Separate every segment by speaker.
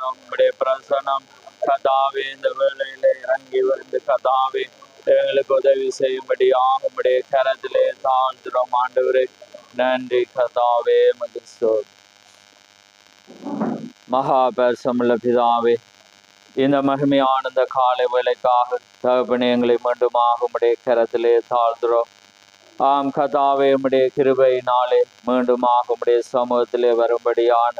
Speaker 1: ஆசீர்வாதம் உம்முடைய பிரசனம் கதாவே இந்த வேளையிலே இறங்கி வந்து கதாவே எங்களுக்கு உதவி செய்யும்படியாக உம்முடைய கரத்திலே தாழ்த்துறோம் ஆண்டவரே. நன்றி கதாவே மகிழ்ந்தோம். மகா பரிசுத்தமுள்ள பிதாவே, இந்த மகிமையான இந்த காலை வேலைக்காக தகப்பனே எங்களை மீண்டுமாக உம்முடைய கரத்திலே தாழ்த்துறோம். ஆம் கதாவே, உம்முடைய கிருபையினாலே மீண்டுமாக உம்முடைய சமூகத்திலே வரும்படியான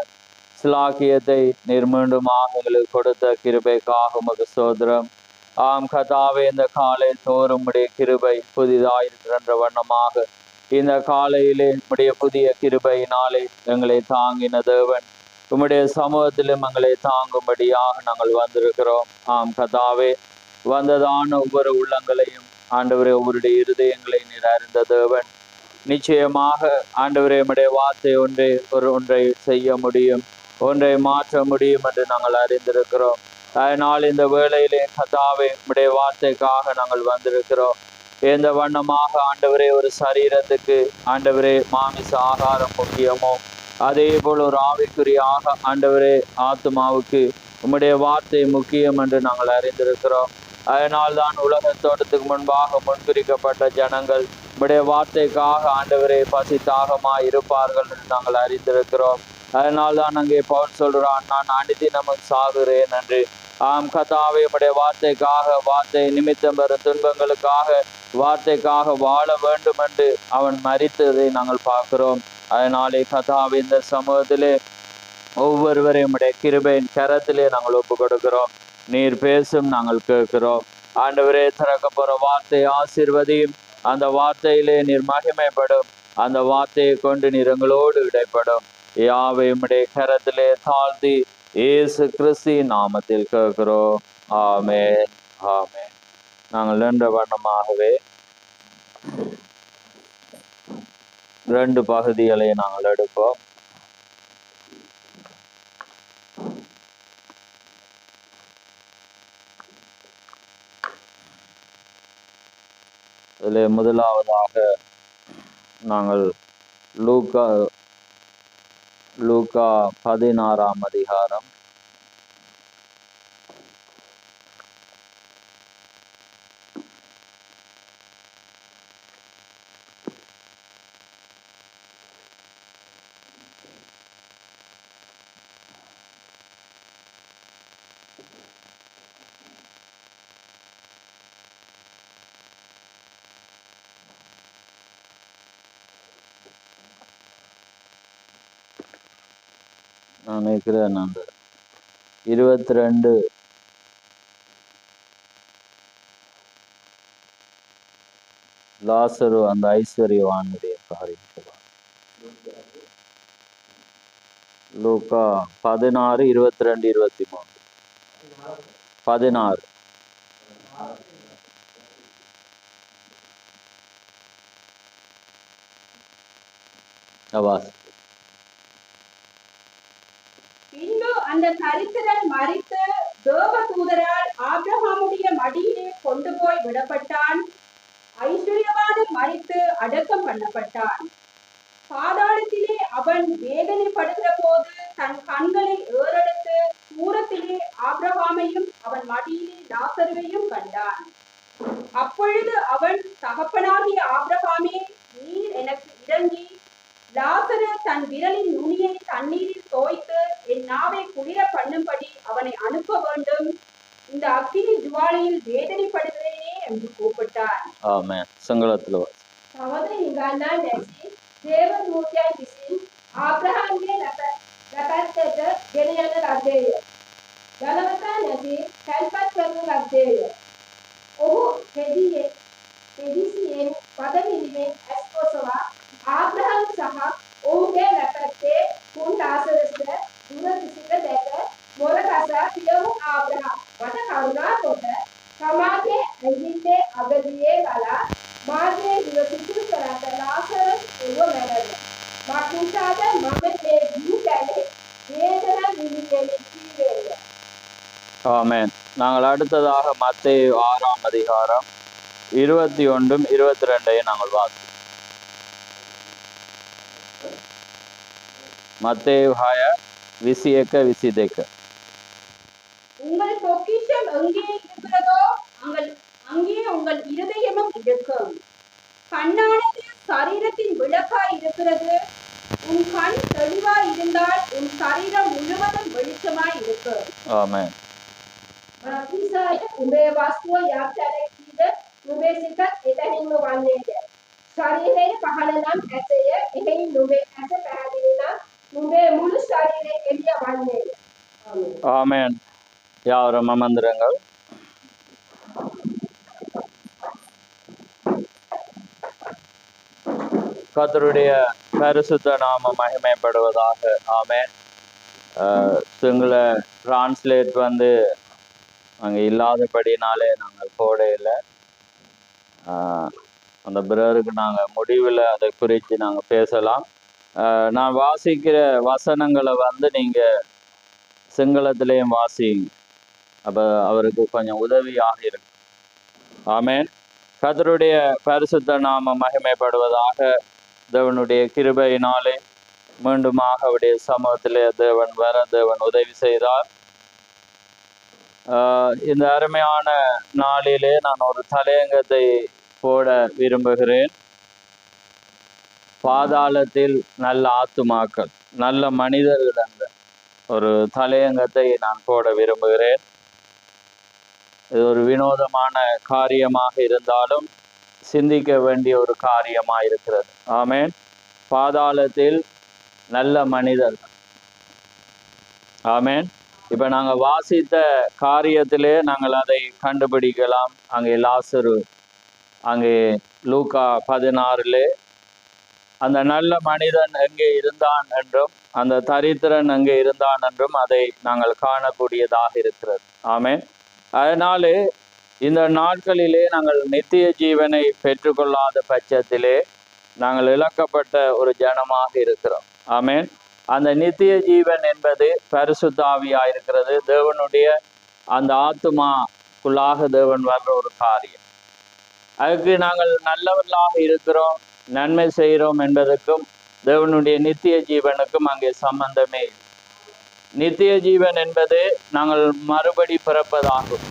Speaker 1: சிலாக்கியத்தை நீர் மீண்டுமாக எங்களுக்கு கொடுத்த கிருபைக்காக உமக்கு ஸ்தோத்திரம். ஆம் கதாவே, இந்த காலை தோறும் உம்முடைய கிருபை புதிதாயிருக்கின்ற வண்ணமாக இந்த காலையிலே உம்முடைய புதிய கிருபையினாலே எங்களை தாங்கின தேவன், உம்முடைய சமூகத்திலும் எங்களை தாங்கும்படியாக நாங்கள் வந்திருக்கிறோம். ஆம் கதாவே, வந்ததான ஒவ்வொரு உள்ளங்களையும் ஆண்டவரே, ஒவ்வொருடைய இருதயங்களை நீர் அறிந்த தேவன். நிச்சயமாக ஆண்டவரே, உம்முடைய வார்த்தை ஒன்றை செய்ய முடியும், ஒன்றை மாற்ற முடியும் என்று நாங்கள் அறிந்திருக்கிறோம். அதனால் இந்த வேளையிலே கதாவே, உம்முடைய வார்த்தைக்காக நாங்கள் வந்திருக்கிறோம். எந்த வண்ணமாக ஆண்டவரே ஒரு சரீரத்துக்கு ஆண்டவரே மாமிச ஆகாரம் முக்கியமோ, அதே போல் ஒரு ஆவிக்குரிய ஆண்டவரே ஆத்மாவுக்கு உம்முடைய வார்த்தை முக்கியம் என்று நாங்கள் அறிந்திருக்கிறோம். அதனால் தான் உலகத்தோட்டத்துக்கு முன்பாக முன்குறிக்கப்பட்ட ஜனங்கள் உம்முடைய வார்த்தைக்காக ஆண்டவரே பசித்தாகமாய் இருப்பார்கள் என்று நாங்கள் அறிந்திருக்கிறோம். அதனால் தான் அங்கே பவுல் சொல்றான், நான் அனுதினமும் சாகுறேன் என்று. ஆம் கதாவே, உம்முடைய வார்த்தைக்காக, வார்த்தை நிமித்தம் வரும் துன்பங்களுக்காக, வார்த்தைக்காக வாழ வேண்டும் என்று அவன் மரித்ததை நாங்கள் பார்க்கிறோம். அதனாலே கதாவே, இந்த சமூகத்திலே ஒவ்வொருவரையும் உம்முடைய கிருபையின் கரத்திலே நாங்கள் ஒப்பு கொடுக்கிறோம். நீர் பேசும், நாங்கள் கேட்கிறோம். ஆண்டவரே, திறக்க போற வார்த்தை ஆசீர்வதியும், அந்த வார்த்தையிலே நீர் மகிமைப்படும், அந்த வார்த்தையை கொண்டு நீர் எங்களோடு இடைப்படும். யாவை உம்முடைய கரத்திலே தாழ்த்தி இயேசு கிறிஸ்து நாமத்தில் கேட்கிறோம். ஆமென், ஆமென். நாங்கள் நின்ற வண்ணமாகவே 2 பகுதிகளை நாங்கள் எடுப்போம். இதில் முதலாவதாக நாங்கள் லூக்கா 16ஆம் அதிகாரம் 22 லாசரு அந்த ஐஸ்வர்யவானுடைய காரியம். லூக்கா 16, 22, 23. 16.
Speaker 2: பின்பு அந்த தரித்திரன் மரித்து தேவதூதரால் ஆபிரகாமுடைய மடியிலே கொண்டு போய் விடப்பட்டான். ஐஸ்வர்யவானும் மரித்து அடக்கம் பண்ணப்பட்டான். பாதாளத்திலே அவன் வேதனைப்படுகிற போது தன் கண்களை ஏறெடுத்து தூரத்திலே ஆபிரகாமையும் அவன் மடியிலே லாசருவையும் கண்டான். அப்பொழுது அவன், தகப்பனாகிய ஆபிரகாமே, நீர் எனக்கு இறங்கி லாசரு தன் விரலின் நுனியை தண்ணீரில் தோய்த்து என் நாவை குளிர பண்ணும்படி அவனை அனுப்ப வேண்டும். இந்த அக்கினி ஜுவாலையில் வேதனைப்படுகிறேனே என்று கூப்பிட்டான்.
Speaker 1: ஆமென். සංගලත්වල
Speaker 2: සහෝදර හිඟන්නා නැසි දේවදූතයන් විසින් ආබ්‍රහාම්ගේ ලපැත්තට ගෙන යන ලද්දේය. ධනවතා නැති තැන්පත් කරන ලද්දේය. ඔහු පෙදිසියෙන් පදමිලිමෙන් ඇස් ඔසවා ආබ්‍රහාම් සහ ඔහුගේ ලපැත්තේ කුන් ලාසරස්ද දුර සිට දැක මොරකසා පියවු ආබ්‍රහාම් වද කරුණා කොට තමාගේ ඇඟිල්ලේ අගදියේ ගලා මාගේ දිව සිතුරු කරත ලාසරස් එව මැරෙන. මක්නිසාද මම මේ දිව් කැලේ වේදනා විඳින්නේ කීවේය.
Speaker 1: ஆமென். நாங்கள் அடுத்ததாக மத்தேயு 6ஆம் அதிகாரம் 21, 22 நாங்கள் வாசிப்போம். மத்தேயு 6, 21, 22.
Speaker 2: உங்கள் பொக்கிஷம் எங்கே இருக்கிறதோ அங்கே உங்கள் இருதயமும் இருக்கும். கண்ணானது சரீரத்தின் விளக்காய் இருக்கிறது. உன் கண் தெளிவாய் இருந்தால் உன் சரீரம் முழுவதும் வெளிச்சமாய் இருக்கும்.
Speaker 1: ஆமென்.
Speaker 2: උඹේ වස්තුව යාත්‍රාට කීද නුඹේ සිත එතැනින්ම වන්නේද. ශරීරයේ පහළ නම් ඇසය එහෙයින් නුඹේ ඇස පැහැදිලි නම් නුඹේ මුළු ශරීරය එළිය වන්නේද.
Speaker 1: ஆமென். யாவரும் அமர்ந்திருங்கள். கர்த்தருடைய பரிசுத்த நாமம் மகிமைப்படுவதாக. ஆமென். சிங்கள டிரான்ஸ்லேட் வந்து அங்கே இல்லாதபடினாலே நாங்கள் போடையில் அந்த பிறருக்கு நாங்கள் முடிவில் அதை குறித்து நாங்கள் பேசலாம். நான் வாசிக்கிற வசனங்களை வந்து நீங்கள் சிங்களத்திலையும் வாசிங்க. அப்போ அவருக்கு கொஞ்சம் உதவியாக இருக்கு. ஆமென். கர்த்தருடைய பரிசுத்த நாமம் மகிமைப்படுவதாக. தேவனுடைய கிருபையினாலே மீண்டுமாக அவருடைய சமூகத்திலே தேவன் உதவி செய்தார். இந்த அருமையான நாளிலே நான் ஒரு தலையங்கத்தை போட விரும்புகிறேன். பாதாளத்தில் நல்ல ஆத்துமாக்கள், நல்ல மனிதர்கள் என்ற ஒரு தலையங்கத்தை நான் போட விரும்புகிறேன். இது ஒரு வினோதமான காரியமாக இருந்தாலும் சிந்திக்க வேண்டிய ஒரு காரியமாக இருக்கிறது. ஆமென். பாதாளத்தில் நல்ல மனிதர்கள். ஆமென். இப்போ நாங்கள் வாசித்த காரியத்திலே நாங்கள் அதை கண்டுபிடிக்கலாம். அங்கே லாசரு, அங்கே லூக்கா 16 அந்த நல்ல மனிதன் எங்கே இருந்தான் என்றும் அந்த தரித்திரன் எங்கே இருந்தான் என்றும் அதை நாங்கள் காணக்கூடியதாக இருக்கிறது. ஆமென். அதனாலே இந்த நாட்களிலே நாங்கள் நித்திய ஜீவனை பெற்றுக்கொள்ளாத பட்சத்திலே நாங்கள் இழக்கப்பட்ட ஒரு ஜனமாக இருக்கிறோம். ஆமென். அந்த நித்திய ஜீவன் என்பது பரிசுத்த ஆவியாக இருக்கிறது. தேவனுடைய அந்த ஆத்துமாக்குள்ளாக தேவன் வர்ற ஒரு காரியம். அதுக்கு நாங்கள் நல்லவர்களாக இருக்கிறோம், நன்மை செய்கிறோம் என்பதற்கும் தேவனுடைய நித்திய ஜீவனுக்கும் அங்கே சம்பந்தமே. நித்திய ஜீவன் என்பது நாங்கள் மறுபடி பிறப்பதாகும்.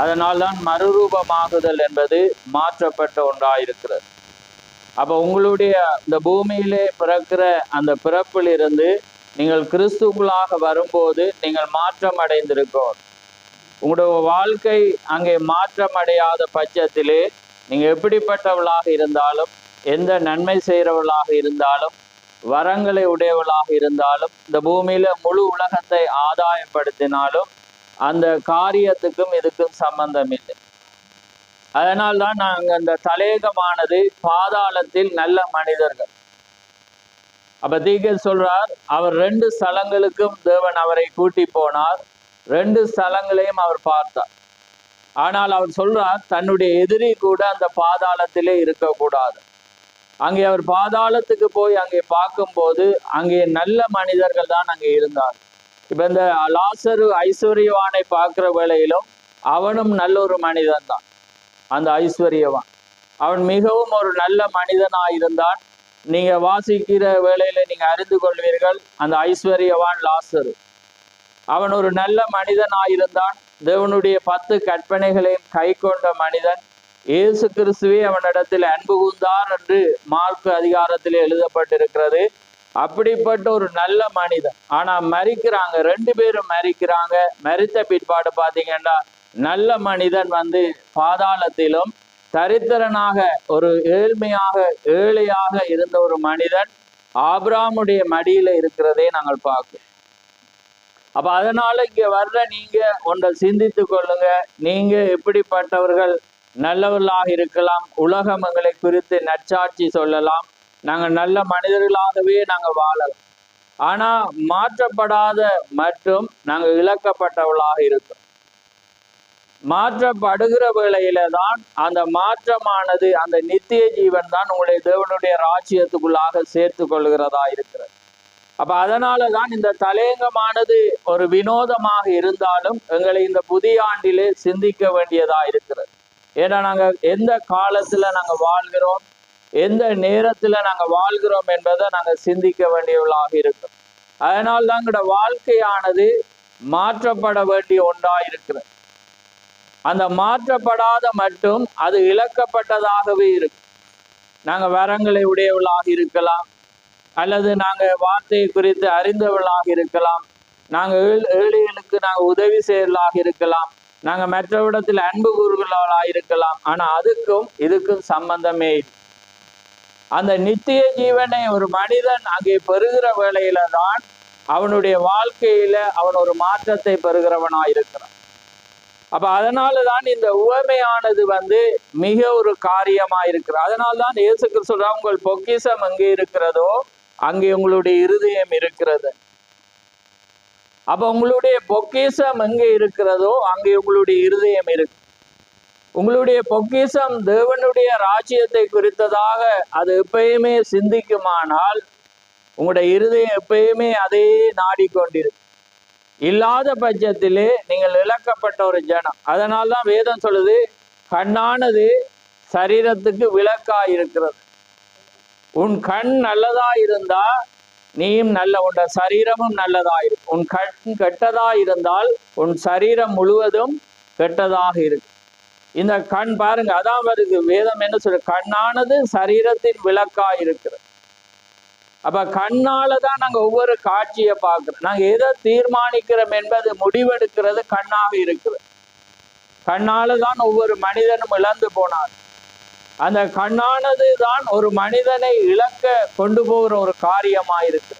Speaker 1: அதனால்தான் மறுரூபமாகுதல் என்பது மாற்றப்பட்ட ஒன்றாயிருக்கிறது. அப்போ உங்களுடைய இந்த பூமியிலே பிறக்கிற அந்த பிறப்பிலிருந்து நீங்கள் கிறிஸ்துக்குள்ளாக வரும்போது நீங்கள் மாற்றம் அடைந்திருக்கோம். உங்களுடைய வாழ்க்கை அங்கே மாற்றம் அடையாத பட்சத்திலே நீங்கள் எப்படிப்பட்டவளாக இருந்தாலும், எந்த நன்மை செய்கிறவளாக இருந்தாலும், வரங்களை உடையவளாக இருந்தாலும், இந்த பூமியில முழு உலகத்தை ஆதாயப்படுத்தினாலும் அந்த காரியத்துக்கும் இதுக்கும் சம்பந்தம் இல்லை. அதனால்தான் நாங்கள் அந்த தலையகமானது பாதாளத்தில் நல்ல மனிதர்கள். அப்ப தீர்க்கதரிசி சொல்றார், அவர் 2 ஸ்தலங்களுக்கும் தேவன் அவரை கூட்டி போனார். 2 ஸ்தலங்களையும் அவர் பார்த்தார். ஆனால் அவர் சொல்றார், தன்னுடைய எதிரி கூட அந்த பாதாளத்திலே இருக்கக்கூடாது. அங்கே அவர் பாதாளத்துக்கு போய் அங்கே பார்க்கும்போது அங்கே நல்ல மனிதர்கள் தான் அங்கே இருந்தார். இப்ப இந்த லாசரு ஐஸ்வர்யவானை பார்க்கிற வேளையிலும் அவனும் நல்ல ஒரு மனிதன் தான். அந்த ஐஸ்வர்யவான் அவன் மிகவும் ஒரு நல்ல மனிதனாயிருந்தான். நீங்க வாசிக்கிற வேளையில நீங்க அறிந்து கொள்வீர்கள், அந்த ஐஸ்வர்யவான் லாசரு அவன் ஒரு நல்ல மனிதனாயிருந்தான். தேவனுடைய 10 கற்பனைகளையும் கை கொண்ட மனிதன். இயேசு கிறிஸ்துவே அவனிடத்தில் அன்பு கூர்ந்தார் என்று மார்க்கு அதிகாரத்தில் எழுதப்பட்டிருக்கிறது. அப்படிப்பட்ட ஒரு நல்ல மனிதன். ஆனா மரிக்கிறாங்க, 2 பேரும் மரிக்கிறாங்க. மரித்த பிற்பாடு பார்த்தீங்கன்னா நல்ல மனிதன் வந்து பாதாளத்திலும், தரித்திரனாக ஒரு ஏழையாக இருந்த ஒரு மனிதன் ஆபிரகாமுடைய மடியில இருக்கிறதே நாங்கள் பார்க்கிறோம். அப்ப அதனால இங்க வர்ற நீங்க ஒன்றை சிந்தித்து கொள்ளுங்க. நீங்க எப்படிப்பட்டவர்கள்? நல்லவர்களாக இருக்கலாம். உலகம் எங்களை குறித்து நற்சாட்சி சொல்லலாம். நாங்கள் நல்ல மனிதர்களாகவே நாங்கள் வாழலாம். ஆனா மாற்றப்படாத மற்றும் நாங்கள் இழக்கப்பட்டவர்களாக இருக்கோம். மாற்றப்படுகிற வேளையில தான் அந்த மாற்றமானது, அந்த நித்திய ஜீவன் தான் உங்களை தேவனுடைய ராஜ்யத்துக்குள்ளாக சேர்த்து கொள்கிறதா இருக்கிறது. அப்ப அதனாலதான் இந்த தலையங்கமானது ஒரு வினோதமாக இருந்தாலும் எங்களை இந்த புதிய ஆண்டிலே சிந்திக்க வேண்டியதா இருக்கிறது. ஏன்னா நாங்க எந்த காலத்துல நாங்க வாழ்கிறோம், எந்த நேரத்துல நாங்க வாழ்கிறோம் என்பதை நாங்க சிந்திக்க வேண்டியவர்களாக இருக்கும். அதனால்தான் எங்களோட வாழ்க்கையானது மாற்றப்பட வேண்டிய ஒன்றாயிருக்கிறது. அந்த மாற்றப்படாத மட்டும் அது இழக்கப்பட்டதாகவே இருக்கு. நாங்க வரங்களை உடையவர்களாக இருக்கலாம், அல்லது நாங்க வார்த்தையை குறித்து அறிந்தவர்களாக இருக்கலாம், நாங்க ஏழைகளுக்கு நாங்க உதவி செய்யலாக இருக்கலாம், நாங்க மற்றவிடத்தில் அன்பு கூறுகளாக இருக்கலாம். ஆனா அதுக்கும் இதுக்கும் சம்பந்தமே இல்லை. அந்த நித்திய ஜீவனை ஒரு மனிதன் அங்கே பெறுகிற வேளையில தான் அவனுடைய வாழ்க்கையில அவன் ஒரு மாற்றத்தை பெறுகிறவனாயிருக்கிறான். அப்ப அதனாலதான் இந்த உவமையானது மிக ஒரு காரியமாயிருக்கிறது. அதனால்தான் இயேசு கிறிஸ்து சொல்றார், உங்கள் பொக்கிஷம் எங்கே இருக்கிறதோ அங்கே உங்களுடைய இருதயம் இருக்கிறது. அப்ப உங்களுடைய பொக்கிஷம் எங்கே இருக்கிறதோ அங்கே உங்களுடைய இருதயம் இருக்கு. உங்களுடைய பொக்கிஷம் தேவனுடைய ராஜ்யத்தை குறித்ததாக அது எப்பயுமே சிந்திக்குமானால் உங்களுடைய இருதயம் எப்பயுமே அதே நாடிக்கொண்டிருக்கு. இல்லாத பட்சத்திலே நீங்கள் இழக்கப்பட்ட ஒரு ஜனம். அதனால்தான் வேதம் சொல்லுது, கண்ணானது சரீரத்துக்கு விளக்காயிருக்கிறது. உன் கண் நல்லதா இருந்தா நீயும் உன் சரீரமும் நல்லதாயிருக்கும். உன் கண் கெட்டதா இருந்தால் உன் சரீரம் முழுவதும் கெட்டதாக இருக்கு. இந்த கண் பாருங்க, அதான் வருது வேதம் என்ன சொல்ற, கண்ணானது சரீரத்தின் விளக்காயிருக்கிறது. அப்ப கண்ணாலதான் நாங்க ஒவ்வொரு காட்சியை பார்க்கிறோம். நாங்க எதை தீர்மானிக்கிறோம் என்பது முடிவெடுக்கிறது கண்ணாக இருக்கிறது. கண்ணாலதான் ஒவ்வொரு மனிதனும் இழந்து போனார். அந்த கண்ணானது தான் ஒரு மனிதனை இழக்க கொண்டு போகிற ஒரு காரியமாயிருக்கு.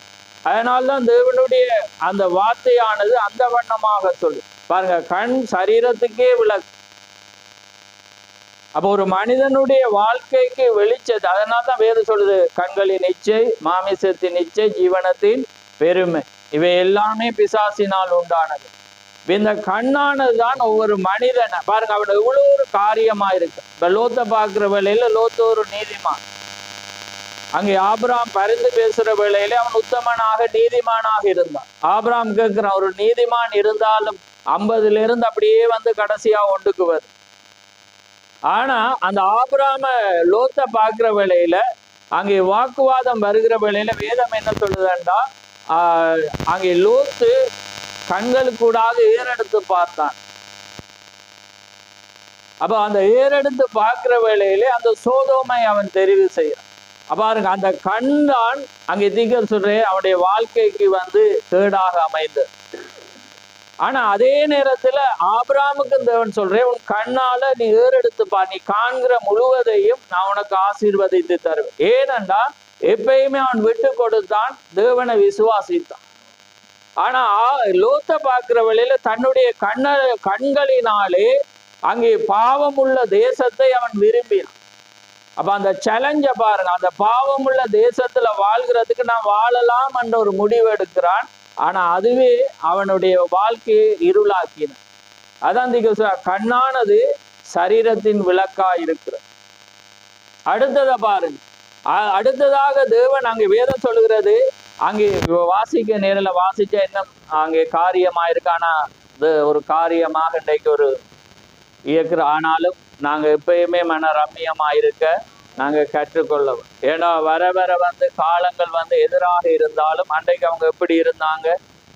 Speaker 1: அதனால்தான் தேவனுடைய அந்த வார்த்தையானது அந்த வண்ணமாக சொல்லு. பாருங்க, கண் சரீரத்துக்கே விளக்கு. அப்போ ஒரு மனிதனுடைய வாழ்க்கைக்கு வெளிச்சது. அதனால்தான் வேதம் சொல்லுது, கண்களின் இச்சை, மாமிசத்தின் இச்சை, ஜீவனத்தின் பெருமை, இவை எல்லாமே பிசாசினால் உண்டானது. இந்த கண்ணானது தான் ஒவ்வொரு மனிதனை பாருங்க, அவனோட இவ்வளவு ஒரு காரியமா இருக்கு. இப்ப லோத்தை பார்க்கிற வேளையில லோத்து ஒரு நீதிமான். அங்கே ஆபிரகாம் பரிந்து பேசுற வேளையில அவன் உத்தமனாக நீதிமானாக இருந்தான். ஆபிரகாம் கேட்கிறான், ஒரு நீதிமான் இருந்தாலும் 50 இருந்து அப்படியே கடைசியா ஒன்றுக்கு வருது. ஆனா அந்த ஆபிரகாம லோத்தை பார்க்கிற வேளையில அங்கே வாக்குவாதம் வருகிற வேளையில வேதம் என்ன சொல்லுதுண்டா, அங்கே லோத்து கண்களுக்கூடாக ஏறெடுத்து பார்த்தான். அப்ப அந்த ஏறெடுத்து பார்க்கிற வேளையிலே அந்த சோதோமை அவன் தெரிவு செய்யறான். பாருங்க, அந்த கண் தான் அங்கே தீர்க்கதரிசி சொல்றேன் அவனுடைய வாழ்க்கைக்கு கேடாக அமைந்தது. ஆனா அதே நேரத்துல ஆபிரகாமுக்கு தேவன் சொல்றேன், உன் கண்ணால நீ ஏறெடுத்து பார், நீ காண்கிற முழுவதையும் நான் உனக்கு ஆசீர்வதித்து தருவேன். ஏனென்றா எப்பயுமே அவன் விட்டு கொடுத்தான், தேவனை விசுவாசித்தான். ஆனா லோத்தை பார்க்கிற வழியில தன்னுடைய கண்களினாலே அங்கே பாவம் உள்ள தேசத்தை அவன் விரும்பினான். அப்ப அந்த சேலஞ்ச பாருங்க, அந்த பாவம் உள்ள தேசத்துல வாழ்கிறதுக்கு நான் வாழலாம் என்ற ஒரு முடிவு எடுக்கிறான். ஆனா அதுவே அவனுடைய வாழ்க்கையை இருளாக்கின. அதான் கண்ணானது சரீரத்தின் விளக்கா இருக்கிறது. அடுத்ததை பாருங்க, அடுத்ததாக தேவன் அங்கே வேதம் சொல்லுகிறது, அங்கே வாசிக்க நேரில் வாசிச்ச என்ன அங்கே காரியமாயிருக்கு. ஆனா ஒரு காரியமாக இன்றைக்கு ஒரு இயக்குற. ஆனாலும் நாங்க எப்பயுமே மன ரம்மியமா இருக்க நாங்க கற்றுக்கொள்ளவும். ஏன்னா வர வர காலங்கள் எதிராக இருந்தாலும் அன்றைக்கு அவங்க எப்படி இருந்தாங்க,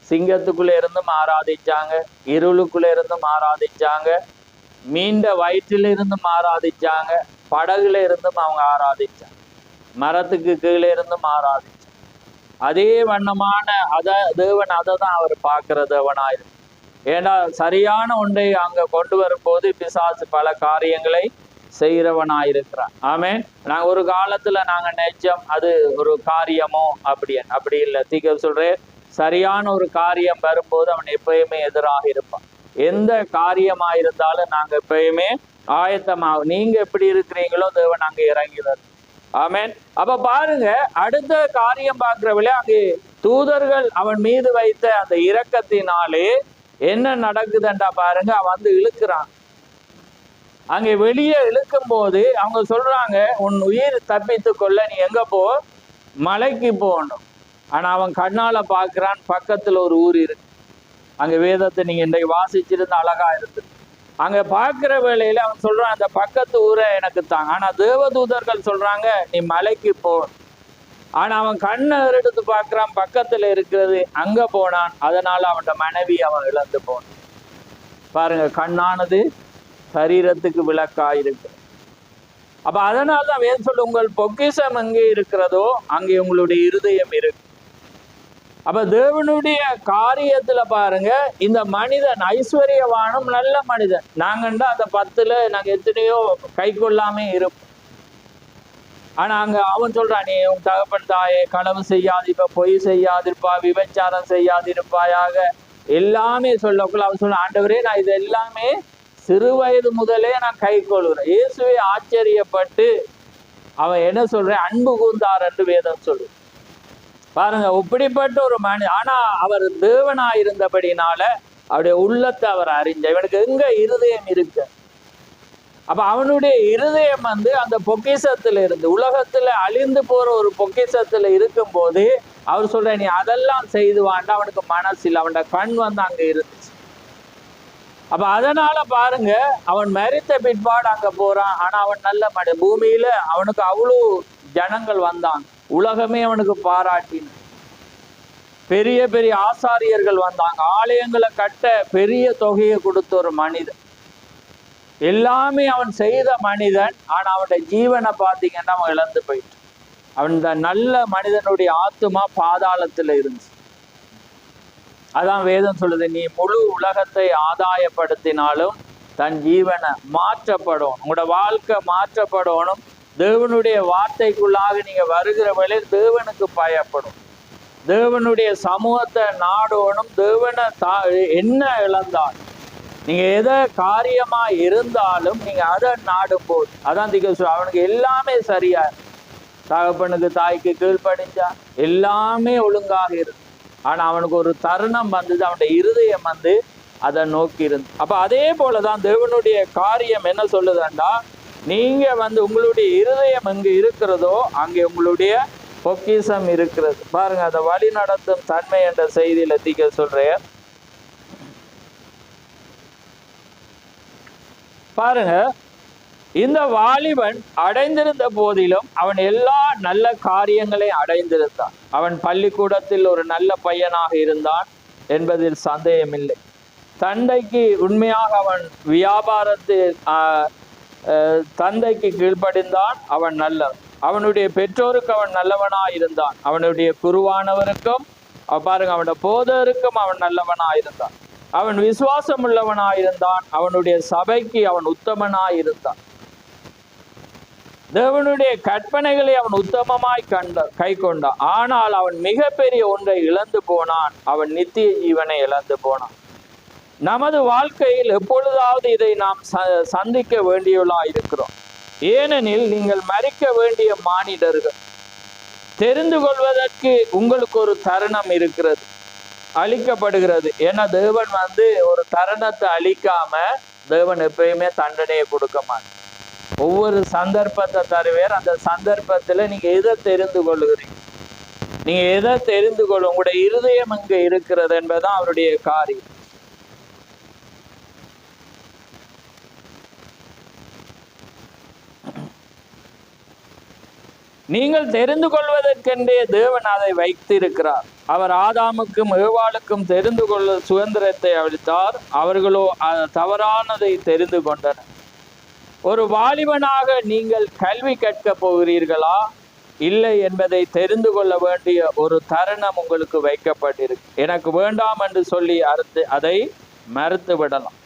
Speaker 1: சிங்கத்துக்குள்ள இருந்தும் ஆராதிச்சாங்க, இருளுக்குள்ள இருந்தும் ஆராதிச்சாங்க, மீண்ட வயிற்றில இருந்தும் ஆராதிச்சாங்க, படகுல இருந்தும் அவங்க ஆராதிச்சாங்க, மரத்துக்கு கீழே இருந்தும் ஆராதிச்சாங்க. அதே வண்ணமான தேவன் அதை தான் அவர் பார்க்கிற தேவனாயிரு. ஏன்னா சரியான ஒன்றை அங்க கொண்டு வரும்போது பிசாசு பல காரியங்களை செய்கிறவனாயிருக்கிறான். ஆமேன். நாங்க ஒரு காலத்துல நாங்க நினைச்சோம் அது ஒரு காரியமோ அப்படி இல்லை. தீர்க்கதரிசி சொல்றேன், சரியான ஒரு காரியம் வரும்போது அவன் எப்பயுமே எதிராக இருப்பான். எந்த காரியமாயிருந்தாலும் நாங்க எப்பயுமே ஆயத்தமாகும். நீங்க எப்படி இருக்கிறீங்களோ தேவன் அங்க இறங்கிறார். ஆமேன். அப்ப பாருங்க, அடுத்த காரியம் பார்க்கிறவளே அங்கே தூதர்கள் அவன் மீது வைத்த அந்த இரக்கத்தினாலே என்ன நடக்குதுன்றா பாருங்க, அவன் இழுக்கிறான். அங்கே வெளியே இழுக்கும் போது அவங்க சொல்றாங்க, உன் உயிர் தப்பித்து கொள்ள நீ எங்க போ, மலைக்கு போகணும். ஆனா அவன் கண்ணால பார்க்கிறான், பக்கத்துல ஒரு ஊர் இருக்கு. அங்க வேதத்தை நீங்க இன்றைக்கு வாசிச்சிருந்த அழகா இருக்கு. அங்க பார்க்கிற வேளையில அவன் சொல்றான், அந்த பக்கத்து ஊரை எனக்கு தாங்க. ஆனா தேவதூதர்கள் சொல்றாங்க, நீ மலைக்கு போ. ஆனா அவன் கண்ணை எடுத்து பார்க்கிறான், பக்கத்துல இருக்கிறது, அங்க போனான். அதனால அவன் மனைவி அவன் இழந்து போனான். பாருங்க, கண்ணானது சரீரத்துக்கு விளக்காயிருக்கு. அப்ப அதனால்தான் வேதம் சொல்லு, உங்கள் பொக்கிஷம் எங்கே இருக்கிறதோ அங்கே உங்களுடைய இருதயம் இருக்கு. அப்ப தேவனுடைய காரியத்துல பாருங்க, இந்த மனிதன் ஐஸ்வர்யவானும் நல்ல மனிதன். நாங்கண்டா அந்த 10ல நாங்க எத்தனையோ கை கொள்ளாமே இருப்போம். ஆனா அங்க அவன் சொல்றான், நீ உன் தகப்பன் தாயே களவு செய்யாதிருப்பா, பொய் செய்யாதிருப்பா, விபச்சாரம் செய்யாதிருப்பாயாக, எல்லாமே சொல்லக்குள்ள அவன் சொல்ல, ஆண்டவரே நான் இது எல்லாமே சிறு வயது முதலே நான் கை கொள்கிறேன். இயேசுவே ஆச்சரியப்பட்டு அவன் என்ன சொல்றேன், அன்பு கூர்ந்தார் என்று வேதம் சொல்லு. பாருங்க, இப்படிப்பட்ட ஒரு மனிதன். ஆனா அவர் தேவனாயிருந்தபடினால அவருடைய உள்ளத்தை அவர் அறிஞ்ச, இவனுக்கு எங்க இருதயம் இருக்கு. அப்ப அவனுடைய இருதயம் அந்த பொக்கிஷத்துல இருந்து, உலகத்துல அழிந்து போற ஒரு பொக்கிஷத்துல இருக்கும் போது அவர் சொல்ற, நீ அதெல்லாம் செய்து வாண்டா. அவனுக்கு மனசில் அவனோட கண் அங்க இருந்துச்சு. அப்ப அதனால பாருங்க, அவன் மரித்த பிற்பாடு அங்க போறான். ஆனா அவன் நல்ல மனிதன். பூமியில அவனுக்கு அவ்வளவு ஜனங்கள் வந்தாங்க, உலகமே அவனுக்கு பாராட்டின. பெரிய பெரிய ஆசாரியர்கள் வந்தாங்க, ஆலயங்களை கட்ட பெரிய தொகையை கொடுத்த ஒரு மனிதன். எல்லாமே அவன் செய்த மனிதன். ஆனா அவனுடைய ஜீவனை பார்த்தீங்கன்னா அவன் இழந்து போயிட்டு. அவன் நல்ல மனிதனுடைய ஆத்துமா பாதாளத்துல இருந்துச்சு. அதான் வேதம் சொல்லுது, நீ முழு உலகத்தை ஆதாயப்படுத்தினாலும் தன் ஜீவனை மாற்றப்படும், உங்களோட வாழ்க்கை மாற்றப்படணும். தேவனுடைய வார்த்தைக்குள்ளாக நீங்க வருகிற வேளையில் தேவனுக்கு பயப்படும், தேவனுடைய சமூகத்தை நாடணும். தேவனை என்ன இழந்தால் நீங்க எதை காரியமா இருந்தாலும் நீங்க அதை நாடும் போது அதான் அவனுக்கு எல்லாமே சரியா, தகப்பனுக்கு தாய்க்கு கீழ்ப்படிஞ்சா எல்லாமே ஒழுங்காக இருக்கு. ஆனா அவனுக்கு ஒரு தருணம் வந்தது, அவனுடைய இருதயம் அதை நோக்கி இருந்து. அப்ப அதே போலதான் தேவனுடைய காரியம் என்ன சொல்லுதுண்டா, நீங்க உங்களுடைய இருதயம் எங்க இருக்கிறதோ அங்கே உங்களுடைய பொக்கிஷம் இருக்கிறது. பாருங்க, அதை வழி நடத்தும் தன்மை என்ற செய்தியில தீக்க சொல்றேன். பாருங்க, இந்த வாலிபன் அடைந்திருந்த போதிலும் அவன் எல்லா நல்ல காரியங்களையும் அடைந்திருந்தான். அவன் பள்ளிக்கூடத்தில் ஒரு நல்ல பையனாக இருந்தான் என்பதில் சந்தேகமில்லை. தந்தைக்கு உண்மையாக அவன் வியாபாரத்தில் தந்தைக்கு கீழ்ப்படிந்தான். அவன் நல்லவன். அவனுடைய பெற்றோருக்கு அவன் நல்லவனாயிருந்தான். அவனுடைய குருவானவருக்கும் பாருங்க, அவனுடைய போதருக்கும் அவன் நல்லவனாயிருந்தான். அவன் விசுவாசம் உள்ளவனாயிருந்தான். அவனுடைய சபைக்கு அவன் உத்தமனாயிருந்தான். தேவனுடைய கற்பனைகளை அவன் உத்தமமாய் கை கொண்டான். ஆனால் அவன் மிகப்பெரிய ஒன்றை இழந்து போனான். அவன் நித்திய ஜீவனை இழந்து போனான். நமது வாழ்க்கையில் எப்பொழுதாவது இதை நாம் சந்திக்க வேண்டியவளா இருக்கிறோம். ஏனெனில் நீங்கள் மரிக்க வேண்டிய மானிடர்கள். தெரிந்து கொள்வதற்கு உங்களுக்கு ஒரு தருணம் இருக்கிறது, அழிக்கப்படுகிறது. ஏன்னா தேவன் ஒரு தருணத்தை அழிக்காம தேவன் எப்பயுமே தண்டனையை கொடுக்க மாட்டார். ஒவ்வொரு சந்தர்ப்பத்தை தருவேர். அந்த சந்தர்ப்பத்துல நீங்க எதை தெரிந்து கொள்ளுகிறீங்க, நீங்க எதை தெரிந்து கொள்ளும், உங்களுடைய இருதயம் இங்க இருக்கிறது என்பதுதான் அவருடைய காரியம். நீங்கள் தெரிந்து கொள்வதற்கென்றே தேவன் அதை வைத்திருக்கிறார். அவர் ஆதாமுக்கும் ஏவாளுக்கும் தெரிந்து கொள்ள சுதந்திரத்தை அளித்தார். அவர்களோ தவறானதை தெரிந்து கொண்டனர். ஒரு வாலிபனாக நீங்கள் கல்வி கற்க போகிறீர்களா இல்லை என்பதை தெரிந்து கொள்ள வேண்டிய ஒரு தருணம் உங்களுக்கு வைக்கப்பட்டிருக்கு. எனக்கு வேண்டாம் என்று சொல்லி அதை மறுத்து விடலாம்.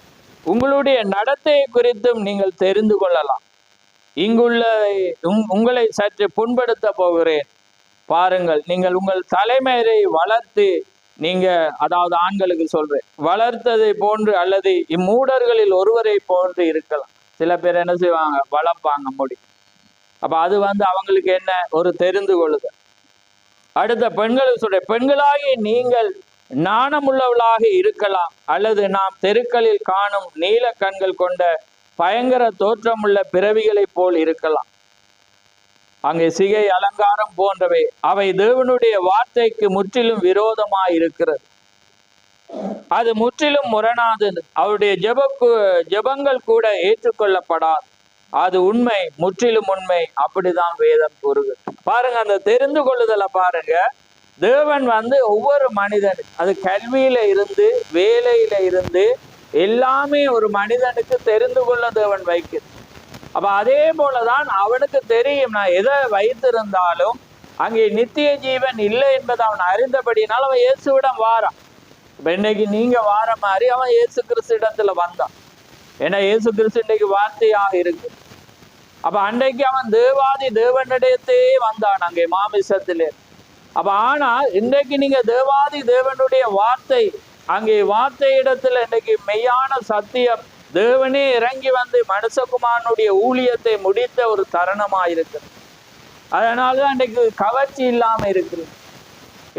Speaker 1: உங்களுடைய நடத்தையை குறித்தும் நீங்கள் தெரிந்து கொள்ளலாம். இங்குள்ள உங்களை சற்று புண்படுத்த போகிறேன். பாருங்கள், நீங்கள் உங்கள் தலைமையை வளர்த்து, நீங்க அதாவது ஆண்களுக்கு சொல்றேன், வளர்த்ததை போன்று அல்லது இம்மூடர்களில் ஒருவரை போன்று இருக்கலாம். சில பேர் என்ன செய்வாங்க, வளர்ப்பாங்க முடி. அப்ப அது அவங்களுக்கு என்ன ஒரு தெரிந்து கொள்ளுதல். அடுத்த பெண்களுக்கு சொல்றேன், பெண்களாகி நீங்கள் நாணமுள்ளவளாக இருக்கலாம், அல்லது நாம் தெருக்களில் காணும் நீல கண்கள் கொண்ட பயங்கர தோற்றமுள்ள பிறவிகளை போல் இருக்கலாம். அங்கே சிகை அலங்காரம் போன்றவை, அவை தேவனுடைய வார்த்தைக்கு முற்றிலும் விரோதமாய் இருக்கிறது. அது முற்றிலும் முரணாதது. அவருடைய ஜெபங்கள் கூட ஏற்றுக்கொள்ளப்படாது. அது உண்மை, முற்றிலும் உண்மை. அப்படிதான் வேதம் கூறுது. பாருங்க, அந்த தெரிந்து கொள்ளுதலை பாருங்க. தேவன் ஒவ்வொரு மனிதனுக்கு, அது கல்வியில இருந்து வேலையில இருந்து எல்லாமே ஒரு மனிதனுக்கு தெரிந்து கொள்ள தேவன் வைக்குது. அப்ப அதே போலதான் அவனுக்கு தெரியும், நான் எதை வைத்திருந்தாலும் அங்கே நித்திய ஜீவன் இல்லை என்பதை அவன் அறிந்தபடினால அவன் இயேசுவிடம் வாரான். இப்ப இன்னைக்கு நீங்க வார மாதிரி அவன் இயேசு கிறிஸ்து இடத்துல வந்தான். ஏன்னா இயேசு கிறிஸ்து இன்னைக்கு வார்த்தையாக இருக்கு. அப்ப அன்றைக்கு அவன் தேவாதி தேவனிடத்தே வந்தான் அங்கே மாமிசத்திலே. அப்ப ஆனா இன்றைக்கு நீங்க தேவாதி தேவனுடைய வார்த்தை, அங்கே வார்த்தை இடத்துல இன்னைக்கு மெய்யான சத்தியம் தேவனே இறங்கி மனுஷகுமாரனுடைய ஊழியத்தை முடித்த ஒரு தருணமாயிருக்கு. அதனாலதான் இன்றைக்கு கவர்ச்சி இல்லாம இருக்குது.